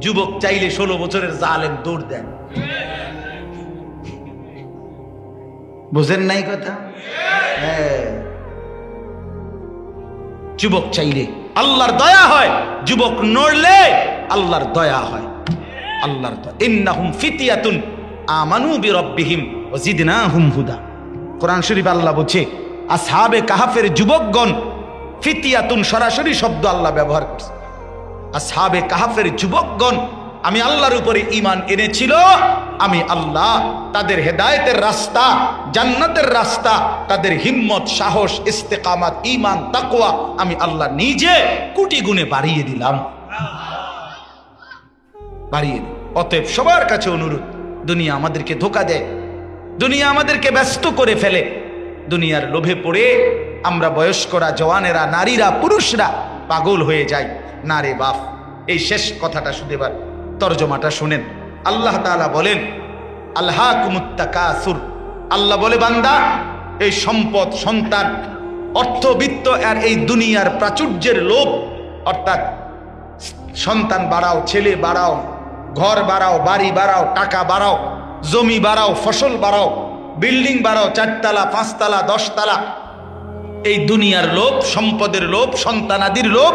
যুবক চাইলে 16 বছরের জালেম দৌড় দেন। বুঝেন নাই কথা? হ্যাঁ, যুবক চাইলে আল্লাহর দয়া হয়, যুবক নড়লে আল্লাহর দয়া হয়। আল্লাহর দয়া, ইন্নাহুম ফিতিয়াতুন আমানু বিরাব্বিহিম ওয়া জিদনাহুম হুদা। কোরআন শরীফ আল্লাহ বলছে আসহাবে কাহাফের যুবকগণ, ফিতিয়াতুন সরাসরি শব্দ আল্লাহ ব্যবহার করছে। আসহাবে কাহাফের যুবকগণ আমি আল্লাহর উপরে ঈমান এনেছিল, আমি আল্লাহ তাদের হেদায়েতের রাস্তা, জান্নাতের রাস্তা, তাদের হিম্মত, সাহস, ইস্তেকামাত, ঈমান, তাকওয়া আমি আল্লাহ নিজে কোটি গুণে বাড়িয়ে দিলাম, বাড়িয়ে দিই। অতএব সবার কাছে অনুরোধ, দুনিয়া আমাদেরকে ধোঁকা দেয়, দুনিয়া আমাদেরকে ব্যস্ত করে ফেলে। দুনিয়ার লোভে পড়ে আমরা বয়স্করা, জওয়ানেরা, নারীরা, পুরুষরা পাগল হয়ে যাই। না রে বাপ, এই শেষ কথাটা শুধু এবার তর্জমাটা শুনেন। আল্লাহ তাআলা বলেন আলহাকুমুত তাকাসুর আল্লাহ বলে, বান্দা এই সম্পদ, সন্তান, অর্থবিত্ত আর এই দুনিয়ার প্রাচুর্যের লোভ, অর্থাৎ সন্তান বাড়াও, ছেলে বাড়াও, ঘর বাড়াও, বাড়ি বাড়াও, টাকা বাড়াও, জমি বাড়াও, ফসল বাড়াও, বিল্ডিং বাড়াও, 4 তলা 5 তলা 10 তলা, এই দুনিয়ার লোভ, সম্পদের লোভ, সন্তানাদির লোভ,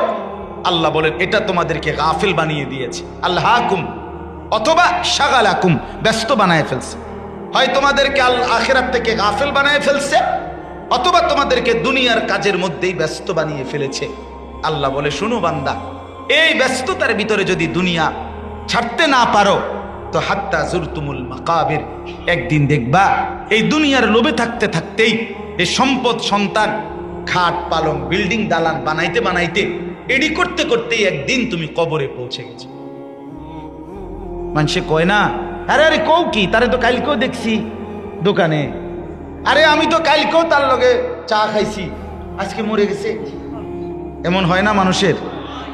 আল্লাহ বলেন এটা তোমাদেরকে গাফিল বানিয়ে দিয়েছে। আল্লাহকুম, অথবা শাগালাকুম, ব্যস্ত বানায় ফেলছে। হয় তোমাদেরকে আখিরাত থেকে গাফিল বানায় ফেলছে, অথবা তোমাদেরকে দুনিয়ার কাজের মধ্যেই ব্যস্ত বানিয়ে ফেলেছে। আল্লাহ বলে, শুনো বান্দা, এই ব্যস্ততার ভিতরে যদি দুনিয়া ছাড়তে না পারো তো হাত্তা জুরতুমুল মাকাবির, একদিন দেখবা এই দুনিয়ার লোভে থাকতে থাকতেই এই সম্পদ, সন্তান, খাট পালং, বিল্ডিং দালান বানাইতে বানাইতে, এডি করতে করতেই একদিন তুমি কবরে পৌঁছে গেছো। মানুষে কয় না, আরে আরে কও কি, তারে তো কালকেও দেখছি দোকানে, আরে আমি তো কালকেও তার লগে চা খাইছি, আজকে মরে গেছে। এমন হয় না মানুষের?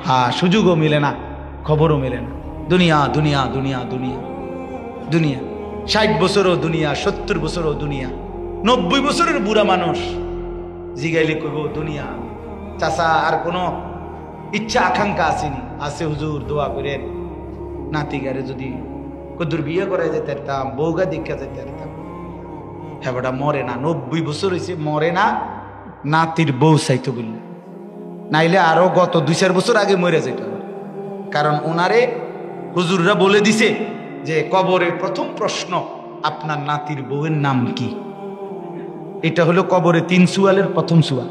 হ্যাঁ, সুযোগও মিলে না, খবরও মেলে না। দুনিয়া দুনিয়া দুনিয়া দুনিয়া দুনিয়া, 60 বছরও দুনিয়া, 70 বছরও দুনিয়া, 90 বছরের বুড়া মানুষ জিগাইলে কইব দুনিয়া। চাচা আর কোনো ইচ্ছা আকাঙ্ক্ষা আসেনি? আছে হুজুর, দোয়া করেন নাতিগারে যদি কদ্দুর বিয়ে করাই যেতে পারতাম, বউগা দীক্ষা যেতে পারতাম। হ্যাঁ বেটা মরে না, 90 বছর হয়েছে মরে না, নাতির বউ চাইতো বললে, নাইলে আরো গত 2-4 বছর আগে মরে যেত। কারণ ওনারে হুজুররা বলে দিছে যে কবরের প্রথম প্রশ্ন, আপনার নাতির বউয়ের নাম কি? এটা হলো কবরে 3 সুয়ালের প্রথম সুয়াল।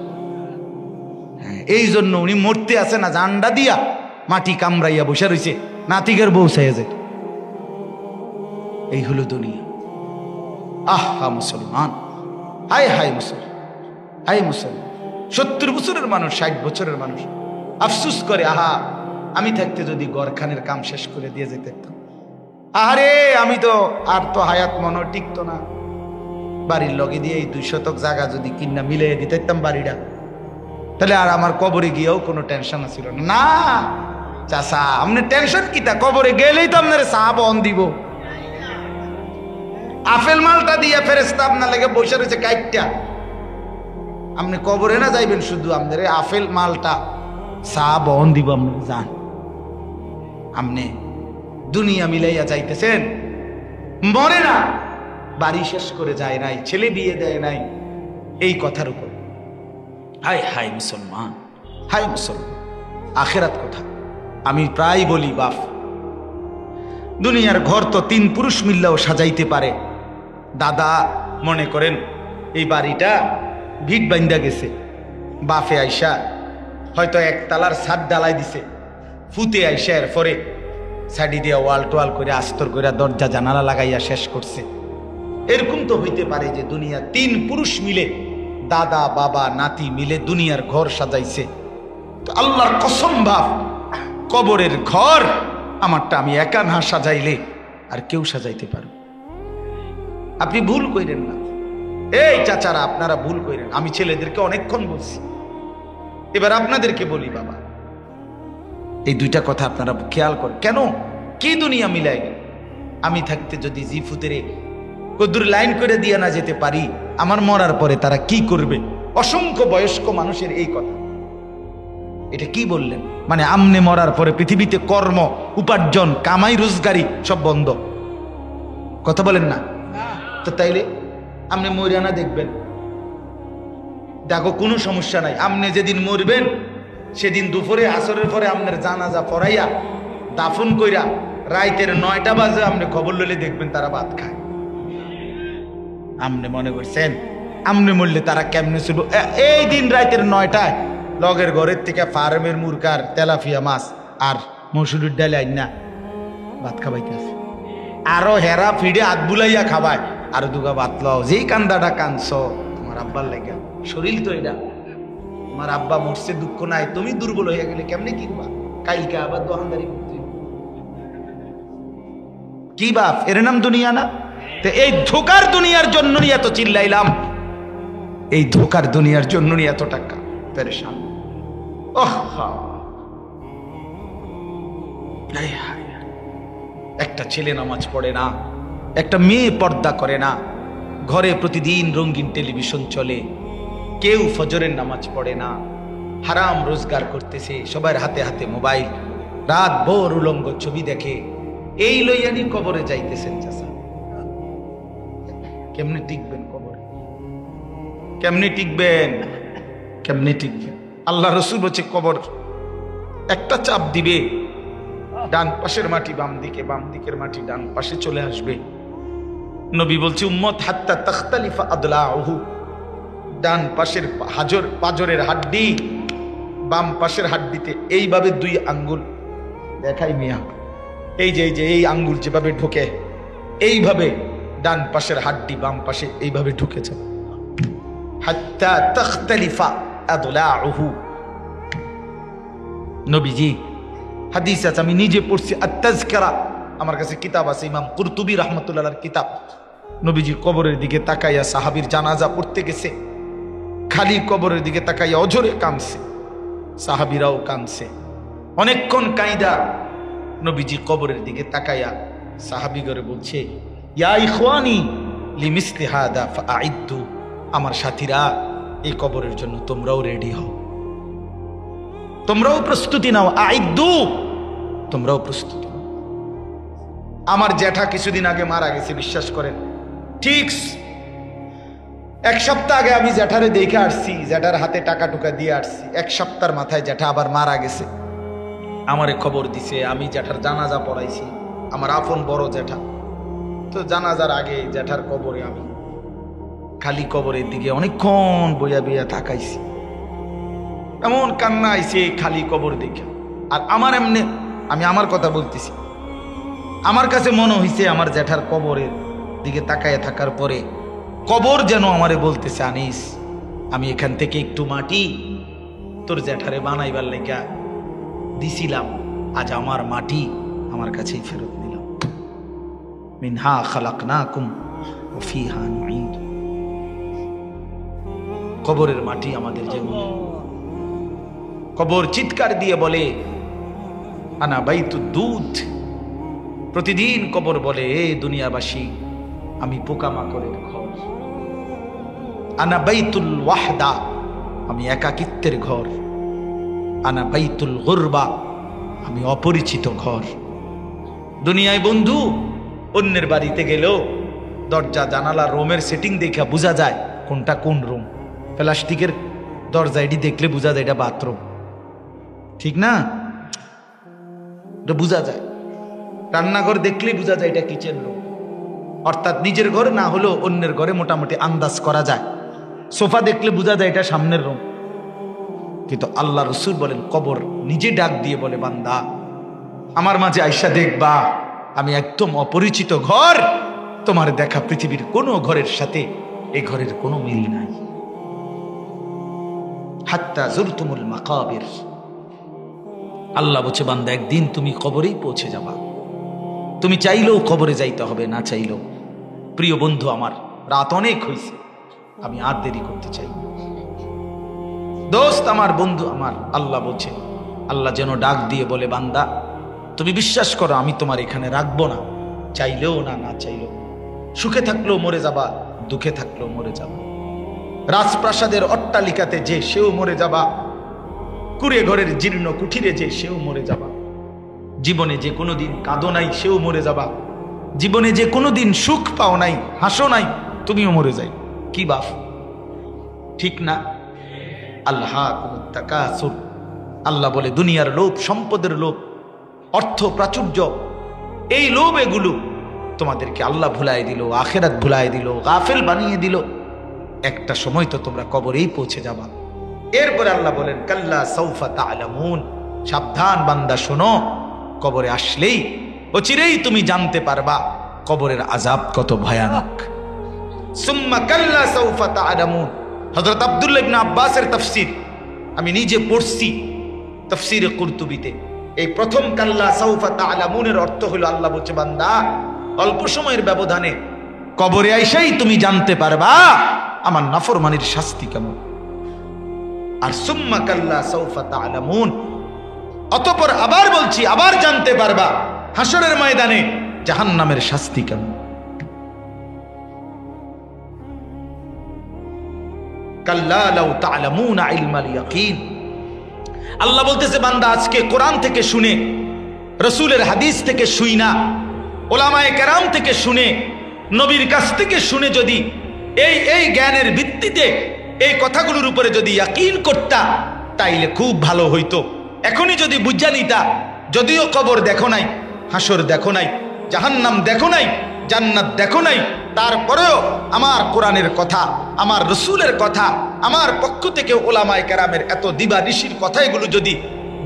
হ্যাঁ, এই জন্য উনি মরতে আসে না, জান্ডা দিয়া মাটি কামড়াইয়া বসে রয়েছে, নাতিকের বউ চাইয়া যেত। এই হলো দুনিয়া। আহা মুসলমান, হায় হায় মুসলমান, হায় মুসলমান। 70 বছরের মানুষ, 60 বছরের মানুষ আফসুস করে, আহা আমি থাকতে যদি গরখানের কাম শেষ করে দিয়ে যেতে পারতাম। আরে আমি তো আর তো হায়াত মনে টিকতো না, বাড়ির লগে দিয়ে এই 2 শতক জায়গা যদি কিনা মিলিয়ে দিতে পারতাম বাড়িটা, তাহলে আর আমার কবরে গিয়েও কোনো টেনশন ছিল না। না চাচা, আপনি টেনশন কিতা, কবরে গেলেই তো আপনার সাহাব অন দিব। আপেল মালটা দিয়ে ফেরেশতা আপনার লাগে বসে রয়েছে কাইটটা, আপনি কবরে না যাইবেন, শুধু আপনার আপেল মালটা সাহাব অন দিব। আপনি যান, আপনি দুনিয়া মিলাইয়া যাইতেছেন, মরে না, বাড়ি শেষ করে যায় নাই, ছেলে বিয়ে দেয় নাই, এই কথার উপর। হায় হায় মুসলমান, হায় মুসলমান, আখেরাত কথা আমি প্রায় বলি, বাপ দুনিয়ার ঘর তো 3 পুরুষ মিললেও সাজাইতে পারে। দাদা মনে করেন এই বাড়িটা ভিট বাইন্দা গেছে, বাফে আইসা হয়তো 1 তালার ছাদ ডালাই দিছে, ফুতে আইসা এরপরে সাইডি দিয়ে ওয়াল টোয়াল করে আস্তর করে দরজা জানালা লাগাইয়া শেষ করছে। এরকম তো হইতে পারে যে দুনিয়া 3 পুরুষ মিলে, দাদা বাবা নাতি মিলে দুনিয়ার ঘর সাজাইছে। তো আল্লাহর কসম বাপ, কবরের ঘর আমারটা আমি একা না সাজাইলে আর কেউ সাজাইতে পারো? আপনি ভুল কইরেন না, এই চাচারা আপনারা ভুল কইরেন। আমি ছেলেদেরকে অনেকক্ষণ বলছি, এবার আপনাদেরকে বলি বাবা, এই 2টা কথা আপনারা খেয়াল করেন। কেন কি দুনিয়া মিলাই গেল? আমি থাকতে যদি জিফুতেরে কদ্দুর লাইন করে দিয়ে না যেতে পারি, আমার মরার পরে তারা কি করবে? অসংখ্য বয়স্ক মানুষের এই কথা। এটা কি বললেন? মানে আমনে মরার পরে পৃথিবীতে কর্ম, উপার্জন, কামাই, রোজগারি সব বন্ধ, কথা বলেন না? তো তাইলে আপনি মরিয়ানা দেখবেন, দেখো কোনো সমস্যা নাই। আপনি যেদিন মরবেন সেদিন দুপুরে আসরের পরে আপনার জানাজা পড়াইয়া দাফন কইরা রাইতের 9টা বাজে আপনি খবর লইলে দেখবেন তারা ভাত খায়। আপনি মনে করছেন আপনি মরলে তারা কেমনে ছিল? এই দিন রাইতের 9টায় লগের ঘরের থেকে ফার্মের মুরগার তেলাপিয়া মাছ আর মসুরির ডাল আইনা ভাত খাবাইতে আছে, আরো হেরা ফিডে হাত বুলাইয়া খাবায়, আর 2গা ভাত লও। যেই কান্দাটা কানছ তোমার আব্বার লাগে, শরীর তো এটা, তোমার আব্বা মরছে দুঃখ নাই, তুমি দুর্বল হয়ে গেলে কেমনে কিনবা? কাইলকে আবার দোকানদারি করতে কি বাপ? এর নাম দুনিয়া না? তো এই ধোকার দুনিয়ার জন্য নিয়ে এত চিল্লাইলাম, এই ধোকার দুনিয়ার জন্য নিয়ে এত টাকা পেরেশান। একটা ছেলে নামাজ পড়ে না, একটা মেয়ে পর্দা করে না, ঘরে প্রতিদিন রঙিন টেলিভিশন চলে, কেউ ফজরের নামাজ পড়ে না, হারাম রোজগার করতেছে, সবার হাতে হাতে মোবাইল, রাত ভোর উলঙ্গ ছবি দেখে, এই লইয়ানি কবরে যাইতেছেন। চাচা কেমনে টিকবেন কবরে? কেমনে টিকবেন? কেমনে টিকবেন? আল্লাহ রসুল বলছে কবর একটা চাপ দিবে, ডান পাশের মাটি বাম দিকে, বাম দিকের মাটি ডান পাশে চলে আসবে। নবী বলছে উম্মত হাত্তা তাখতালিফা আদলাউহু, ডান পাশের পাজরের হাড্ডি বাম পাশের হাড্ডিতে এইভাবে 2 আঙ্গুল দেখাই মিয়া, এই যে এই আঙ্গুল যেভাবে ঢোকে, এইভাবে ডান পাশের হাড্ডি বাম পাশে এইভাবে ঢুকেছে। হাত্তা তাখতালিফা আদলাউহু, নবীজি হাদিস আছে, আমি নিজে পড়ছি, আত-তাযকিরা, আমার কাছে কিতাব আছে, ইমাম কুরতুবী রাহমাতুল্লাহর কিতাব। নবীজি কবরের দিকে তাকাইয়া সাহাবীর জানাজা পড়তে গেছে, খালি কবরের দিকে তাকাইয়া অঝরে কাঁদছে, সাহাবীরাও কাঁদছে, অনেকক্ষণ কাঁদা নবীজি কবরের দিকে তাকাইয়া সাহাবীগণে বলছে, ইয়া ইখওয়ানি লিমিসলি হাদা ফাআইদ্দু, আমার সাথীরা এই কবরের জন্য তোমরাও রেডি হও, তোমরাও প্রস্তুতি নাও, আইদ্দু, তোমরাও প্রস্তুতি নাও। আমার জ্যাঠা কিছুদিন আগে মারা গেছে, বিশ্বাস করেন, ঠিক 1 সপ্তাহ আগে আমি জ্যাঠারে দেখে আসছি, জ্যাঠার হাতে টাকা টুকা দিয়ে আসছি, 1 সপ্তাহের মাথায় জ্যাঠা আবার মারা গেছে, আমারে খবর দিছে, আমি জ্যাঠার জানাজা পড়াইছি, আমার আপন বড় জ্যাঠা। তো জানাজার আগে জ্যাঠার কবরে আমি খালি কবরের দিকে অনেকক্ষণ বইয়া বইয়া তাকাইছি, এমন কান্না আইছে খালি কবর দেখে। আর আমার এমনি, আমি আমার কথা বলতেছি, আমার কাছে মনে হইছে আমার জ্যাঠার কবরের দিকে তাকাইয়া থাকার পরে কবর যেন আমারে বলতেছে, আনিস আমি এখান থেকে একটু মাটি তোর জ্যাঠারে বানাইবার লেগা দিছিলাম, আজ আমার মাটি আমার কাছেই ফেরত নিলাম। মিনহা খালাকনাকুম ওয়া ফিহা নুঈদ, কবরের মাটি আমাদের যেমন। কবর চিৎকার দিয়ে বলে আনা বাইতুদ দুধ, প্রতিদিন কবর বলে, এ দুনিয়াবাসী আমি পোকামাকড়ের ঘর, আনা বাইতুল ওয়াহদা, আমি একাকিত্বের ঘর, আনা বাইতুল গুরবা, আমি অপরিচিত ঘর। দুনিয়ায় বন্ধু অন্যের বাড়িতে গেলেও দরজা জানালা রুমের সেটিং দেখা বোঝা যায় কোনটা কোন রুম, প্লাস্টিকের দরজা এটি দেখলে বোঝা যায় এটা বাথরুম, ঠিক না? এটা বোঝা যায়। রান্নাঘর দেখলেই বোঝা যায় এটা কিচেন রুম, অর্থাৎ নিজের ঘর না হলেও অন্যের ঘরে মোটামুটি আন্দাজ করা যায়। সোফা দেখলে বোঝা যায় এটা সামনের রুম। কিন্তু আল্লাহ রসুল বলেন কবর নিজে ডাক দিয়ে বলে, বান্দা আমার মাঝে আয়সা দেখবা, আমি একদম অপরিচিত ঘর, তোমার দেখা পৃথিবীর কোনো ঘরের সাথে এই ঘরের কোনো মিল নাই। হাত্তা যুরতুমুল মাকাবির, আল্লাহ বলছে বান্দা একদিন তুমি কবরেই পৌঁছে যাবা, তুমি চাইলেও কবরে যাইতে হবে, না চাইলেও। প্রিয় বন্ধু আমার, রাত অনেক হয়েছে, আমি আর দেরি করতে চাই। দোস্ত আমার, বন্ধু আমার, আল্লাহ বলছে, আল্লাহ যেন ডাক দিয়ে বলে, বান্দা তুমি বিশ্বাস করো আমি তোমার এখানে রাখবো না, চাইলেও না, না চাইলেও। সুখে থাকলেও মরে যাবা, দুঃখে থাকলেও মরে যাবা। রাজপ্রাসাদের অট্টালিকাতে যে সেও মরে যাবা, কুড়ে ঘরের জীর্ণ কুঠিরে যে সেও মরে যাবা। জীবনে যে কোনোদিন কাঁদো নাই সেও মরে যাবা, জীবনে যে কোনোদিন সুখ পাও নাই, হাসো নাই, তুমিও মরে যাই। কি বাপ, ঠিক না? আল্লাহ তাকাসুর, আল্লাহ বলে দুনিয়ার লোভ, সম্পদের লোভ, অর্থ প্রাচুর্য, এই লোভ এগুলো তোমাদেরকে আল্লাহ ভুলাই দিল, আখেরাত ভুলাই দিল, গাফেল বানিয়ে দিল। একটা সময় তো তোমরা কবরেই পৌঁছে যাবা। এরপরে আল্লাহ বলেন কাল্লা সাউফা তা'লামুন, সাবধান বান্দা শোনো, কবরে আসলেই অচিরেই তুমি জানতে পারবা কবরের আযাব কত ভয়ানক। সুম্মা কাল্লা সাউফা তা'লামুন, হযরত আব্দুল্লাহ ইবনে আব্বাসের তাফসীর আমি নিজে পড়ছি তাফসীরে কুরতুবীতে। এই প্রথম কাল্লা সাউফা তা'লামুনের অর্থ হলো আল্লাহ বলছে বান্দা অল্প সময়ের ব্যবধানে কবরে আইসাই তুমি জানতে পারবা আমার নাফরমানির শাস্তি কেমন। আর সুম্মা কাল্লা সাউফা তা'লামুন, অতঃপর আবার বলছি আবার জানতে পারবা হাসরের ময়দানে জাহান্নামের শাস্তি কেমন। কাল্লা লাউ তা'লামুনা ইলমাল ইয়াকিন। আল্লাহ বলতেছে বান্দা আজকে কোরআন থেকে শুনে, রাসূলের হাদিস থেকে শুইনা, ওলামায়ে কেরাম থেকে শুনে, নবীর কাছ থেকে শুনে যদি এই জ্ঞানের ভিত্তিতে এই কথাগুলোর উপরে যদি ইয়াকিন করতা তাইলে খুব ভালো হইতো। এখনই যদি বুঝা নিতা, যদিও কবর দেখো নাই, হাসর দেখো নাই, জাহান্নাম দেখো নাই, জান্নাত দেখো নাই, তারপরেও আমার কোরআনের কথা, আমার রসুলের কথা, আমার পক্ষ থেকে ওলামায়ে কেরামের এত দিবা ঋষির কথা এগুলো যদি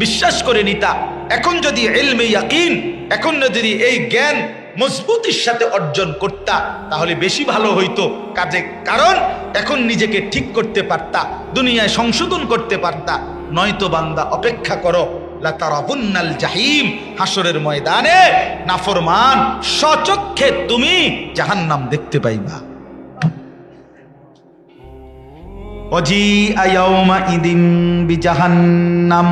বিশ্বাস করে নিতা, এখন যদি ইলমে ইয়াকিন, এখন যদি এই জ্ঞান মজবুতির সাথে অর্জন করতা তাহলে বেশি ভালো হইতো কাজে। কারণ এখন নিজেকে ঠিক করতে পারতা, দুনিয়ায় সংশোধন করতে পারতা। নয়তো বান্দা অপেক্ষা করো, লাতারাবুন্নাল জাহিম, হাসরের ময়দানে নাফরমান স্বচক্ষে তুমি জাহান্নাম দেখতে পাইবা। ওয়াজিআ ইয়াওমা ইদিন বিজাহান্নাম।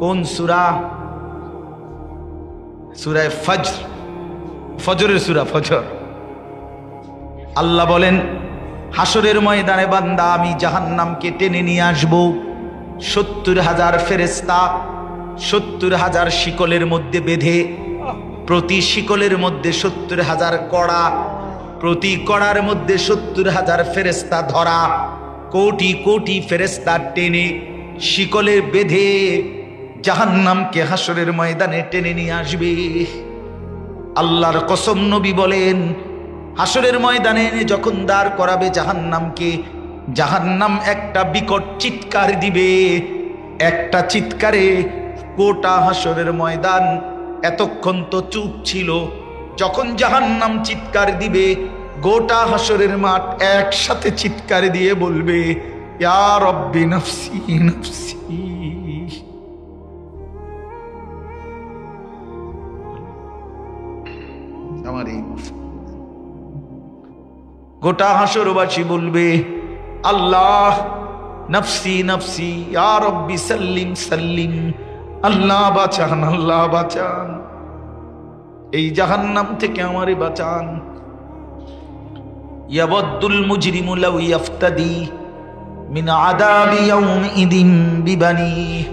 কোন সূরা? সূরা ফজর, ফজরের সূরা ফজর। আল্লাহ বলেন হাসরের ময়দানে বান্দা আমি জাহান্নামকে টেনে নিয়ে আসবো। 70,000 ফেরেশতা 70,000 শিকলের মধ্যে বেঁধে, প্রতি শিকলের মধ্যে 70,000 কড়া, প্রতি কড়ার মধ্যে 70,000 ফেরেশতা ধরা, কোটি কোটি ফেরেশতা টেনে শিকলে বেঁধে জাহান্নামকে হাসরের ময়দানে টেনে নিয়ে আসবে। আল্লাহর কসম নবী বলেন হাসরের ময়দানে যখন দাঁড় করাবে জাহান্নামকে, জাহান্নাম একটা বিকট চিৎকার দিবে। একটা চিৎকারে গোটা হাসরের ময়দান এতক্ষণ তো চুপ ছিল, যখন জাহান্নাম চিৎকার দিবে গোটা হাসরের মাঠ একসাথে চিৎকার দিয়ে বলবে ইয়া রব্বি নফসি নফসি। আমার এই গোটা হাসরবাসী বলবে আল্লাহ নফসি নফসি, ইয়া রব্বি সাল্লিম সাল্লিম, আল্লাহ বাঁচান, আল্লাহ বাঁচান, এই জাহান্নাম থেকে আমারে বাঁচান। ইয়াবদ্দুল মুজরিমু লাউ ইয়াফতাদি মিন আযাবি ইয়াউমিদিন বিবানিহি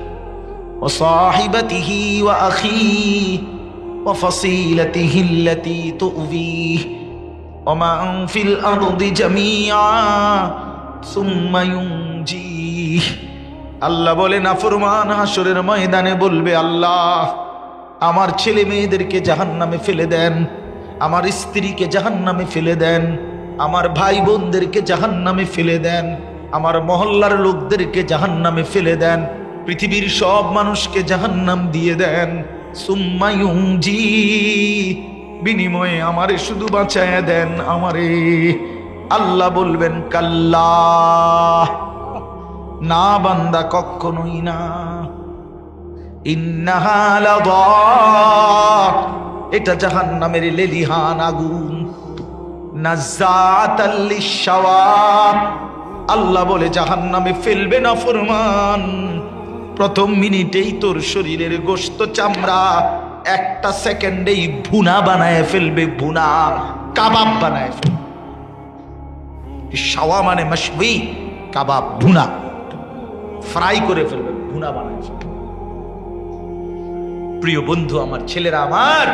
ওয়া সাহিবাতিহি ওয়া আখিহি ওয়া ফাসিলাতিহি আল্লাতী তু'বিহি ওয়া মান ফিল আরদি জামিআ সুম্মা ইউনজিহি। আল্লাহ বলে নাফরমান হাসরের ময়দানে বলবে আল্লাহ আমার ছেলে মেয়েদেরকে জাহান্নামে ফেলে দেন, আমার স্ত্রীকে জাহান্নামে ফেলে দেন, আমার ভাই বোনদেরকে জাহান্নামে ফেলে দেন, আমার মহল্লার লোকদেরকে জাহান্নামে ফেলে দেন, পৃথিবীর সব মানুষকে জাহান্নাম দিয়ে দেন। সুম্মা ইউনজি, বিনিময়ে আমারে শুধু বাঁচায়া দেন আমারে। আল্লাহ বলবেন কাল্লা, না বান্দা কখনোই না। ইন্নাহা লাযা, এটা জাহান্নামের লেলিহান আগুন। নাযাতাল লিশাওয়া, আল্লাহ বলে জাহান্নামে ফেলবে না ফরমান, প্রথম মিনিটেই তোর শরীরের গোশত চামড়া একটা সেকেন্ডেই ভুনা বানায় ফেলবে, ভুনা কাবাব বানায় ফেলবে। শাওয়া মানে মাশউই, কাবাব ভুনা, ফ্রাই করে ফেলবে, ভুনা বানায় ফেলবে। প্রিয় বন্ধু আমার, ছেলেরা আমার,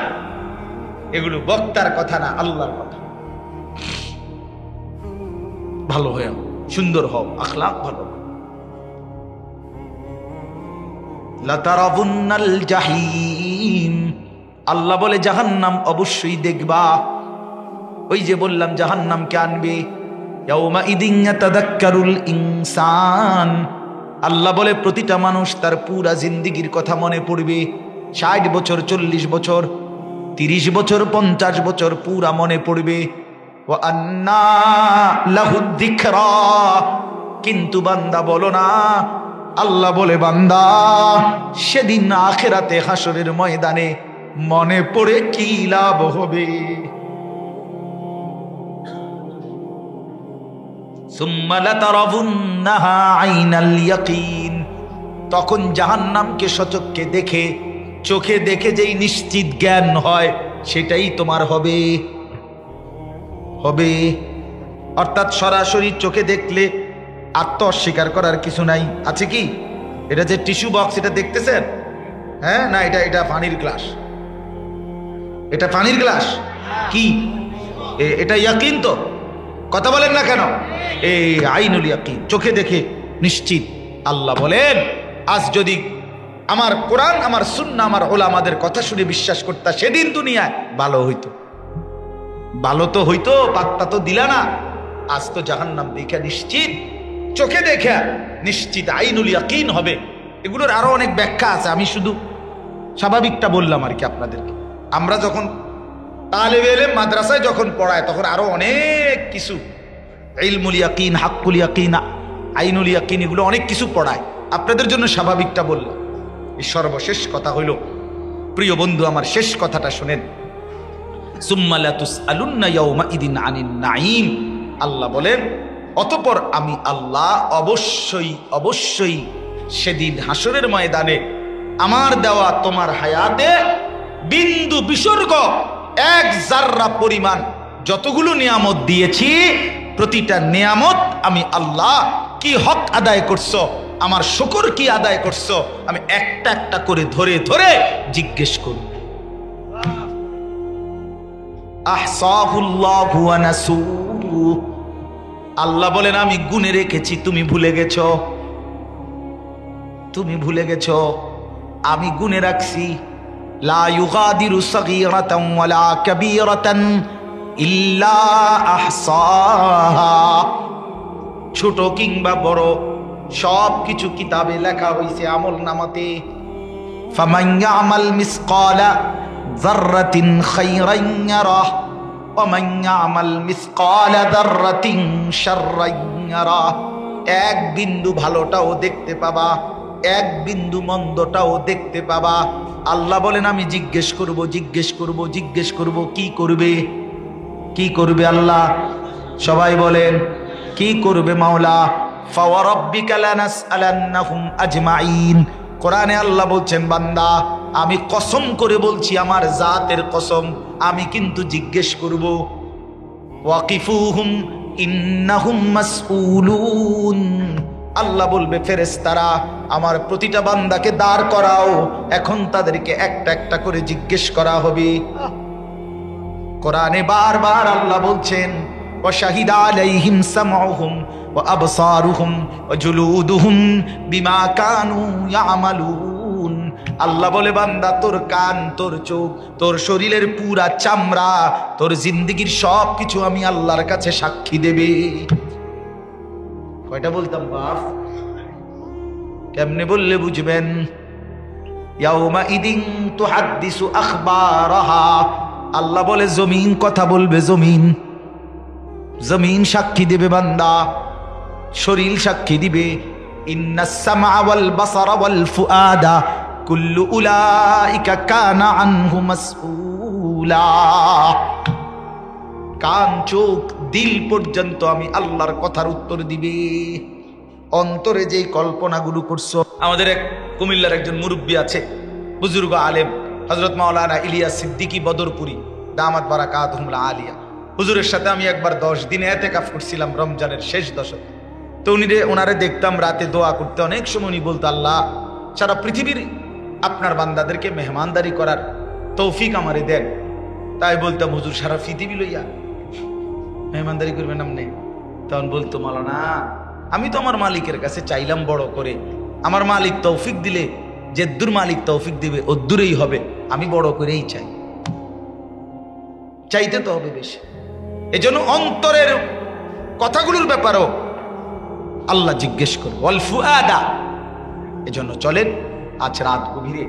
এগুলো বক্তার কথা না, আল্লাহর কথা। ভালো হয়ে সুন্দর হও, আখলাক ভালো। লাতারাবুন্নাল জাহিম, আল্লাহ বলে জাহান্নাম অবশ্যই দেখবা। ওই যে বললাম জাহান্নামকে আনবে। ইয়াউমা ইদিন ইয়াতাযাক্কারুল ইনসান, আল্লাহ বলে প্রতিটা মানুষ তার পুরা জিন্দেগির কথা মনে পড়বে। 60 বছর, 40 বছর, 30 বছর, 50 বছর পুরা মনে পড়বে। ওয়া আন্না লাহুদ যিকরা, কিন্তু বান্দা বলো না, আল্লাহ বলে বান্দা সেদিন আখিরাতে হাসরের ময়দানে মনে পড়ে কি লাভ হবে। সুম্মা লাতারাবুন্নাহা আইনাল ইয়াকিন, তখন জাহান্নামকে সচক্ষে দেখে, চোখে দেখে যেই নিশ্চিত জ্ঞান হয় সেটাই তোমার হবে। হবে অর্থাৎ সরাসরি চোখে দেখলে আত্ম অস্বীকার করার কিছু নাই। আছে কি? এটা যে টিস্যু বক্স, এটা দেখতেছেন? হ্যাঁ না, এটা পানির গ্লাস। এটা পানির গ্লাস কি? এটা ইয়াকিন তো? কথা বলেন না কেন? এই আইনুল ইয়াকিন, চোখে দেখে নিশ্চিত। আল্লাহ বলেন, আজ যদি আমার কোরআন, আমার সুন্নাহ, আমার উলামাদের কথা শুনে বিশ্বাস করতা, সেদিন দুনিয়ায় ভালো হইতো। ভালো তো হইতো, পাত্তা তো দিলা না। আজ তো জাহান্নাম দেখে নিশ্চিত, চোখে দেখে নিশ্চিত আইনুল ইয়াকিন হবে। এগুলোর আরো অনেক ব্যাখ্যা আছে, আমি শুধু স্বাভাবিকটা বললাম আর কি আপনাদেরকে। আমরা যখন তালেবে ইলম মাদ্রাসায় যখন পড়ায়, তখন আরো অনেক কিছু ইলমুল ইয়াকিন, হাক্কুল ইয়াকিন, আইনুল ইয়াকিন, এগুলো অনেক কিছু পড়ায়। আপনাদের জন্য স্বাভাবিকটা বললাম। এই সর্বশেষ কথা হইল, প্রিয় বন্ধু আমার, শেষ কথাটা শুনেন। সুম্মা লা তুসআলুন্না ইয়াউমাইদিন আনিন নাঈম। আল্লাহ বলেন, অতঃপর আমি আল্লাহ অবশ্যই অবশ্যই সেদিন হাসরের ময়দানে আমার দেওয়া তোমার হায়াতে বিন্দু বিসর্গ, এক জাররা পরিমাণ যতগুলো নিয়ামত দিয়েছি, প্রতিটা নিয়ামত আমি আল্লাহ কি হক আদায় করছো, আমার শুকর কি আদায় করছো, আমি একটা একটা করে ধরে ধরে জিজ্ঞেস করব। আহসাহুল্লাহু ওয়া নাসূহু। আল্লাহ বলেন, আমি গুনে রেখেছি, তুমি ভুলে গেছো। তুমি ভুলে গেছো, আমি গুনে রাখছি। লা ইউগাদিরু সাগীরাতান ওয়ালা কাবীরাতান ইল্লা আহসাহা। ছোট কিংবা বড় সব কিছু কিতাবে লেখা হয়েছে, আমল নামাতে। ফামান ইয়ামাল মিসকালা যাররাতিন খায়রান ইয়ারাহ ওয়া মান ইয়ামাল মিসকালা যাররাতিন শাররান ইয়ারাহ। এক বিন্দু ভালোটাও দেখতে পাবা, এক বিন্দু মন্দটাও দেখতে পাবা। আল্লাহ বলেন, আমি জিজ্ঞেস করব, জিজ্ঞেস করব, জিজ্ঞেস করব। কি করবে? কি করবে আল্লাহ? সবাই বলেন, কি করবে মাওলা? ফাওয়ারাব্বিকা লানাসআলান্নাহুম আজমাইন। কোরআনে আল্লাহ বলছেন, বান্দা আমি কসম করে বলছি, আমার জাতের কসম, আমি কিন্তু জিজ্ঞেস করব। ওয়াকিফুহুম ইন্নাহুম মাসউলুন। আল্লাহ বলবে, ফেরেশতারা আমার প্রতিটা বান্দাকে দাঁড় করাও, এখন তাদেরকে একটা একটা করে জিজ্ঞেস করা হবে। কোরআনে বারবার আল্লাহ বলছেন, ওয়া শাহিদা আলাইহিম সামউহুম ওয়া আবসারুহুম ওয়া জুলুদুহুম বিমা কানু ইয়ামালুন। আল্লাহ বলে, বান্দা তোর কান, তোর চোখ, তোর শরীরের পুরা চামড়া, তোর জিন্দেগীর সব কিছু আমি আল্লাহর কাছে সাক্ষী দেবে। কয়টা বলতাম বাপ? কেমনে বললে বুঝবেন? ইয়াউমা ইদিন তুহাদ্দিসু আখবারাহা। আল্লাহ বলে, জমিন কথা বলবে, জমিন, জমিন সাক্ষী দেবে বান্দা, শরীর সাক্ষী দিবে। ইন্নাস সামআ ওয়াল বাসারা ওয়াল ফুআদা কুল্লু উলাইকা কানা আনহু মাসউলা। কান, চোখ, দিল পর্যন্ত আমি আল্লাহর কথার উত্তর দিবে। অন্তরে যেই কল্পনাগুলো করছো। আমাদের এক কুমিল্লার একজন মুরব্বী আছে, বুজুর্গ আলেম, হযরত মাওলানা ইলিয়াস সিদ্দিকী বদরপুরি দামাত বারাকাতুহুল আলিয়া। হুজুরের সাথে আমি একবার 10 দিন ইতিকাফ করছিলাম, রমজানের শেষ দশক। তো ওনারে দেখতাম রাতে দোয়া করতে, অনেক সময় উনি বলতো, আল্লাহ সারা পৃথিবীর আপনার বান্দাদেরকে মেহমানদারি করার তৌফিক আমারে দেন। তাই বলতাম, হুজুর সারা পৃথিবী লইয়া মেহমানদারি করবেন আপনি? তখন বলতো, মাওলানা আমি তো আমার মালিকের কাছে চাইলাম বড় করে, আমার মালিক তৌফিক দিলে, যেদ্দুর মালিক তৌফিক দিবে ওদ্দুরেই হবে, আমি বড় করেই চাই। চাইতে তো হবে বেশি। এজন্য অন্তরের কথাগুলোর ব্যাপারেও আল্লাহ জিজ্ঞেস করবে, ওয়াল ফুআদা। এজন্য চলেন আজ রাত গভীরে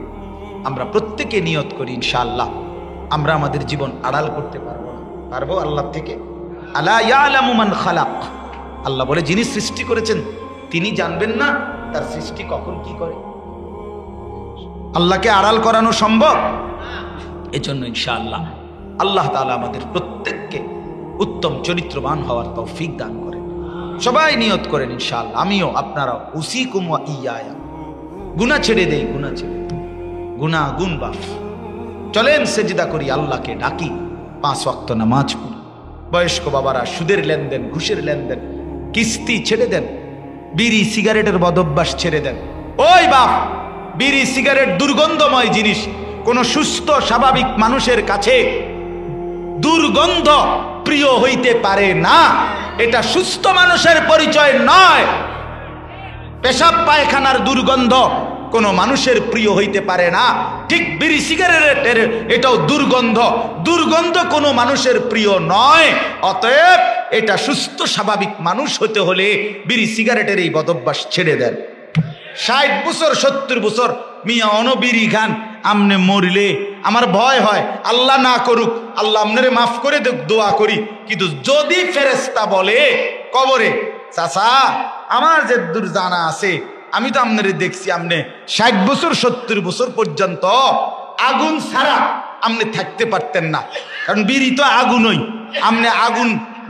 আমরা প্রত্যেকে নিয়ত করি, ইনশাআল্লাহ আমরা আমাদের জীবন আড়াল করতে পারবো না। পারবো আল্লাহ থেকে? আলা ইয়ালামু মান খালাক। আল্লাহ বলে, যিনি সৃষ্টি করেছেন তিনি জানবেন না তার সৃষ্টি কখন কি করে? আল্লাহকে আড়াল করানো সম্ভব? এজন্য ইনশাআল্লাহ আল্লাহ তাআলা আমাদের প্রত্যেককে উত্তম চরিত্রবান হওয়ার তৌফিক দান করেন। সবাই নিয়ত করেন ইনশাআল্লাহ, আমিও, আপনারাও। উসিকুম ওয়া ইয়ায়া। গুনাহ ছেড়ে দেই, গুনাহ ছেড়ে দেই, গুনাহ গুণ বাফ। চলেন সেজদা করি, আল্লাহকে ডাকি, 5 ওয়াক্ত নামাজ পড়ি। বয়স্ক বাবারা সুদের লেনদেন, ঘুষের লেনদেন, কিস্তি ছেড়ে দেন, বিড়ি সিগারেটের বদভ্যাস ছেড়ে দেন। ওই বাপ, বিড়ি সিগারেট দুর্গন্ধময় জিনিস। কোন সুস্থ স্বাভাবিক মানুষের কাছে দুর্গন্ধ প্রিয় হইতে পারে না। এটা সুস্থ মানুষের পরিচয় নয়। পেশাব পায়খানার দুর্গন্ধ কোন মানুষের প্রিয় হইতে পারে না। ঠিক বিড়ি সিগারেটের এটাও দুর্গন্ধ, দুর্গন্ধ কোনো মানুষের প্রিয় নয়। অতএব এটা সুস্থ স্বাভাবিক মানুষ হতে হলে বিড়ি সিগারেটের এই বদভ্যাস ছেড়ে দেন। 60 বছর 70 বছর মিয়া অনবিড়ি খান, আমনে মরিলে আমার ভয় হয়, আল্লাহ না করুক, আল্লাহ আমনেরে মাফ করে দেখ, দোয়া করি। কিন্তু যদি ফেরেশতা বলে কবরে, চাচা আমার যে দূর জানা আছে, আমি তো আপনারে দেখছি আপনি 60 বছর 70 বছর পর্যন্ত আগুন ছাড়া আপনি থাকতে পারতেন না, কারণ বিড়ি তো আগুনই। আপনি আগুন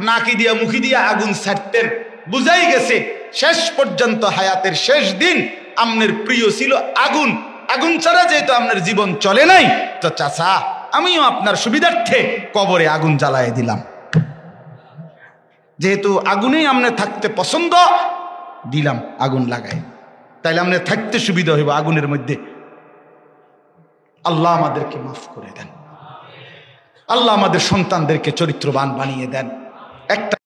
নাকি দিয়া মুখি দিয়া আগুন ছাড়তেন, বুঝাই গেছে শেষ পর্যন্ত হায়াতের শেষ দিন আপনার প্রিয় ছিল আগুন। আগুন ছাড়া যেহেতু আপনার জীবন চলে নাই, তো চাচা আমিও আপনার সুবিধার্থে কবরে আগুন জ্বালায় দিলাম। যেহেতু আগুনেই আপনি থাকতে পছন্দ, দিলাম আগুন লাগাই, তাইলে আপনি থাকতে সুবিধা হইব আগুনের মধ্যে। আল্লাহ আমাদেরকে মাফ করে দেন, আল্লাহ আমাদের সন্তানদেরকে চরিত্রবান বানিয়ে দেন। একটা